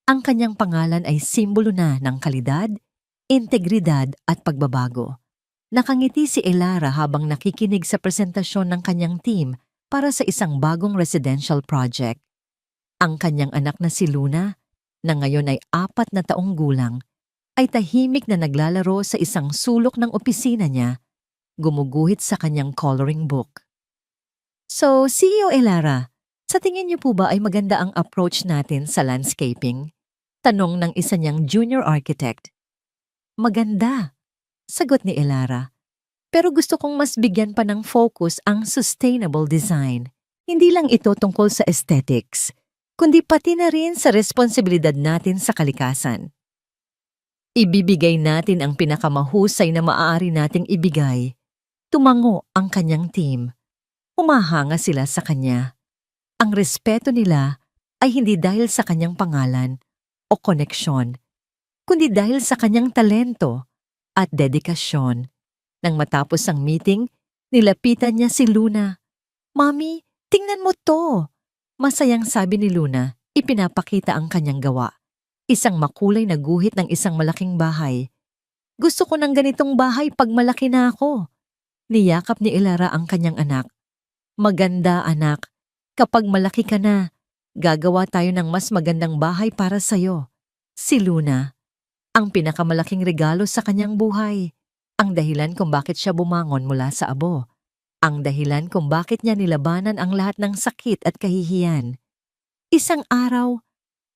Ang kanyang pangalan ay simbolo na ng kalidad, integridad at pagbabago. Nakangiti si Elara habang nakikinig sa presentasyon ng kanyang team para sa isang bagong residential project. Ang kanyang anak na si Luna, na ngayon ay 4 na taong gulang, ay tahimik na naglalaro sa isang sulok ng opisina niya, gumuguhit sa kanyang coloring book. So, CEO Elara, sa tingin niyo po ba ay maganda ang approach natin sa landscaping? Tanong ng isa niyang junior architect. Maganda, sagot ni Elara. Pero gusto kong mas bigyan pa ng focus ang sustainable design. Hindi lang ito tungkol sa aesthetics, kundi pati na rin sa responsibilidad natin sa kalikasan. Ibibigay natin ang pinakamahusay na maaari nating ibigay. Tumango ang kanyang team. Humahanga sila sa kanya. Ang respeto nila ay hindi dahil sa kanyang pangalan o koneksyon, kundi dahil sa kanyang talento at dedikasyon. Nang matapos ang meeting, nilapitan niya si Luna. "Mami, tingnan mo to!" Masayang sabi ni Luna, ipinapakita ang kanyang gawa. Isang makulay na guhit ng isang malaking bahay. "Gusto ko ng ganitong bahay pag malaki na ako." Niyakap ni Elara ang kanyang anak. "Maganda, anak. Kapag malaki ka na, gagawa tayo ng mas magandang bahay para sa'yo." Si Luna, ang pinakamalaking regalo sa kanyang buhay. Ang dahilan kung bakit siya bumangon mula sa abo. Ang dahilan kung bakit niya nilabanan ang lahat ng sakit at kahihiyan. Isang araw,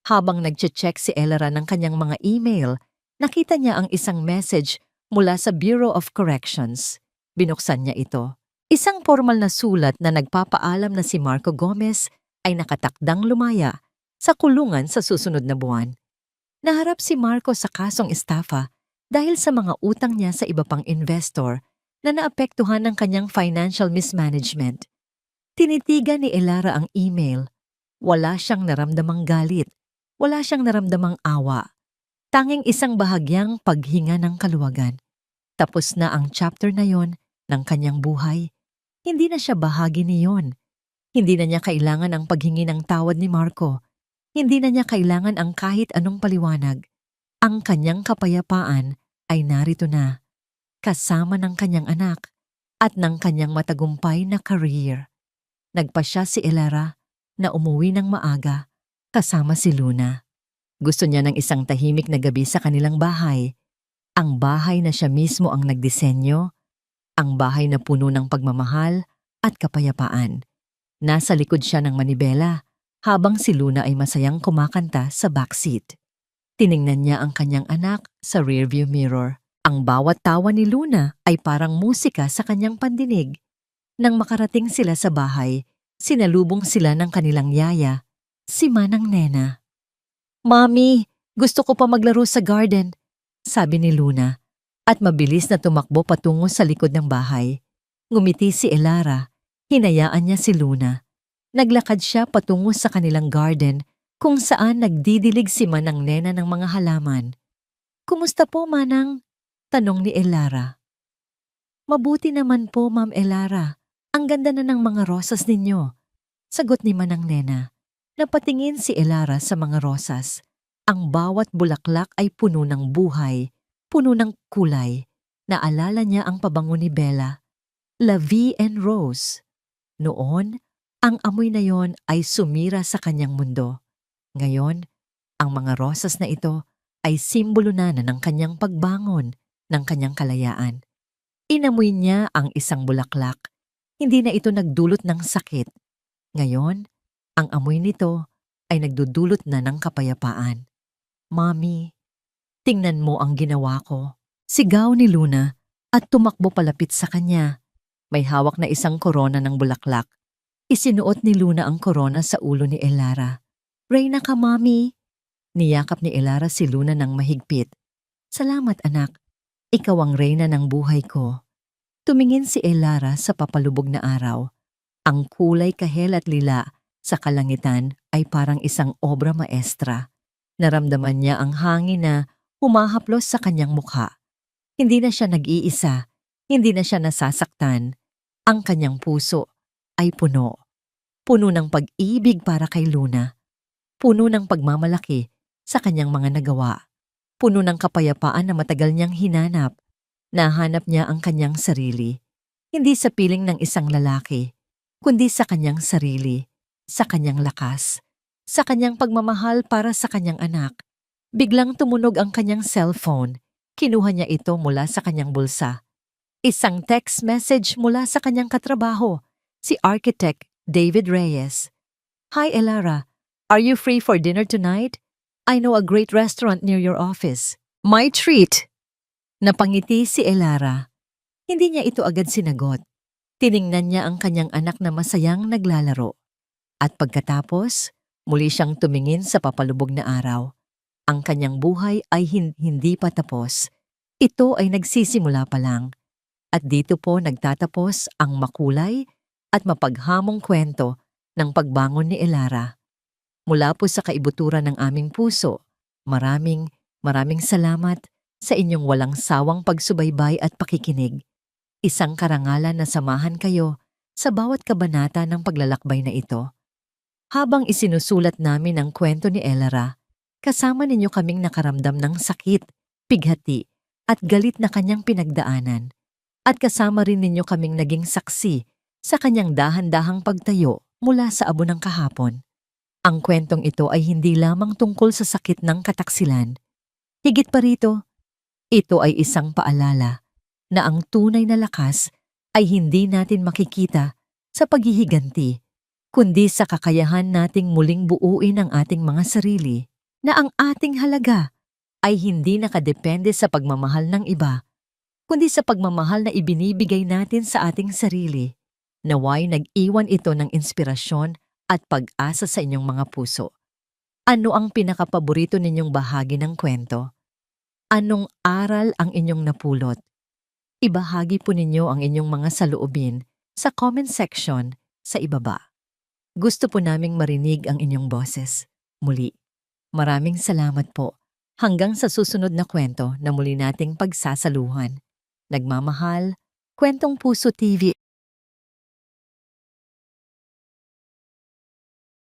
habang nagche-check si Elara ng kanyang mga email, nakita niya ang isang message mula sa Bureau of Corrections. Binuksan niya ito. Isang formal na sulat na nagpapaalam na si Marco Gomez ay nakatakdang lumaya sa kulungan sa susunod na buwan. Naharap si Marco sa kasong estafa dahil sa mga utang niya sa iba pang investor na naapektuhan ng kanyang financial mismanagement. Tinitigan ni Elara ang email. Wala siyang naramdamang galit. Wala siyang naramdamang awa. Tanging isang bahagyang paghinga ng kaluwagan. Tapos na ang chapter na yon ng kanyang buhay. Hindi na siya bahagi niyon. Hindi na niya kailangan ang paghingi ng tawad ni Marco. Hindi na niya kailangan ang kahit anong paliwanag. Ang kanyang kapayapaan ay narito na, kasama ng kanyang anak at ng kanyang matagumpay na career. Nagpasya si Elara na umuwi ng maaga kasama si Luna. Gusto niya ng isang tahimik na gabi sa kanilang bahay. Ang bahay na siya mismo ang nagdisenyo, ang bahay na puno ng pagmamahal at kapayapaan. Nasa likod siya ng manibela habang si Luna ay masayang kumakanta sa backseat. Tiningnan niya ang kanyang anak sa rearview mirror. Ang bawat tawa ni Luna ay parang musika sa kanyang pandinig. Nang makarating sila sa bahay, sinalubong sila ng kanilang yaya, si Manang Nena. "Mami, gusto ko pa maglaro sa garden," sabi ni Luna, at mabilis na tumakbo patungo sa likod ng bahay. Ngumiti si Elara, hinayaan niya si Luna. Naglakad siya patungo sa kanilang garden kung saan nagdidilig si Manang Nena ng mga halaman. "Kumusta po, Manang?" tanong ni Elara. "Mabuti naman po, Ma'am Elara. Ang ganda na ng mga rosas ninyo," sagot ni Manang Nena. Napatingin si Elara sa mga rosas. Ang bawat bulaklak ay puno ng buhay, puno ng kulay. Naalala niya ang pabango ni Bella, La Vie en Rose. Noon, ang amoy na yon ay sumira sa kanyang mundo. Ngayon, ang mga rosas na ito ay simbolo na ng kanyang pagbangon, ng kanyang kalayaan. Inamoy niya ang isang bulaklak. Hindi na ito nagdulot ng sakit. Ngayon, ang amoy nito ay nagdudulot na ng kapayapaan. "Mami, Tingnan mo ang ginawa ko. Sigaw ni Luna at tumakbo palapit sa kanya. May hawak na isang korona ng bulaklak. Isinuot ni Luna ang korona sa ulo ni Elara. Reyna ka, Mami. Niyakap ni Elara si Luna ng mahigpit. Salamat, anak. Ikaw ang reyna ng buhay ko. Tumingin si Elara sa papalubog na araw. Ang kulay kahel at lila sa kalangitan ay parang isang obra maestra. Naramdaman niya ang hangin na humahaplos sa kanyang mukha. Hindi na siya nag-iisa, hindi na siya nasasaktan. Ang kanyang puso ay puno. Puno ng pag-ibig para kay Luna. Puno ng pagmamalaki sa kanyang mga nagawa. Puno ng kapayapaan na matagal niyang hinanap. Nahanap niya ang kanyang sarili. Hindi sa piling ng isang lalaki, kundi sa kanyang sarili, sa kanyang lakas, sa kanyang pagmamahal para sa kanyang anak. Biglang tumunog ang kanyang cellphone. Kinuha niya ito mula sa kanyang bulsa. Isang text message mula sa kanyang katrabaho, si Architect David Reyes. Hi Elara, are you free for dinner tonight? I know a great restaurant near your office. My treat! Napangiti si Elara. Hindi niya ito agad sinagot. Tiningnan niya ang kanyang anak na masayang naglalaro. At pagkatapos, muli siyang tumingin sa papalubog na araw. Ang kanyang buhay ay hindi pa tapos. Ito ay nagsisimula pa lang. At dito po nagtatapos ang makulay at mapaghamong kwento ng pagbangon ni Elara. Mula po sa kaibuturan ng aming puso, maraming salamat sa inyong walang sawang pagsubaybay at pakikinig. Isang karangalan na samahan kayo sa bawat kabanata ng paglalakbay na ito. Habang isinusulat namin ang kwento ni Elara, kasama ninyo kaming nakaramdam ng sakit, pighati, at galit na kanyang pinagdaanan. At kasama rin ninyo kaming naging saksi sa kanyang dahan-dahang pagtayo mula sa abo ng kahapon. Ang kwentong ito ay hindi lamang tungkol sa sakit ng kataksilan. Higit pa rito, ito ay isang paalala na ang tunay na lakas ay hindi natin makikita sa paghihiganti, kundi sa kakayahan nating muling buuin ang ating mga sarili, na ang ating halaga ay hindi nakadepende sa pagmamahal ng iba, kundi sa pagmamahal na ibinibigay natin sa ating sarili. Naway nag-iwan ito ng inspirasyon at pag-asa sa inyong mga puso. Ano ang pinakapaborito ninyong bahagi ng kwento? Anong aral ang inyong napulot? Ibahagi po ninyo ang inyong mga saloobin sa comment section sa ibaba. Gusto po naming marinig ang inyong boses. Muli, maraming salamat po. Hanggang sa susunod na kwento na muli nating pagsasaluhan. Nagmamahal, Kwentong Puso TV.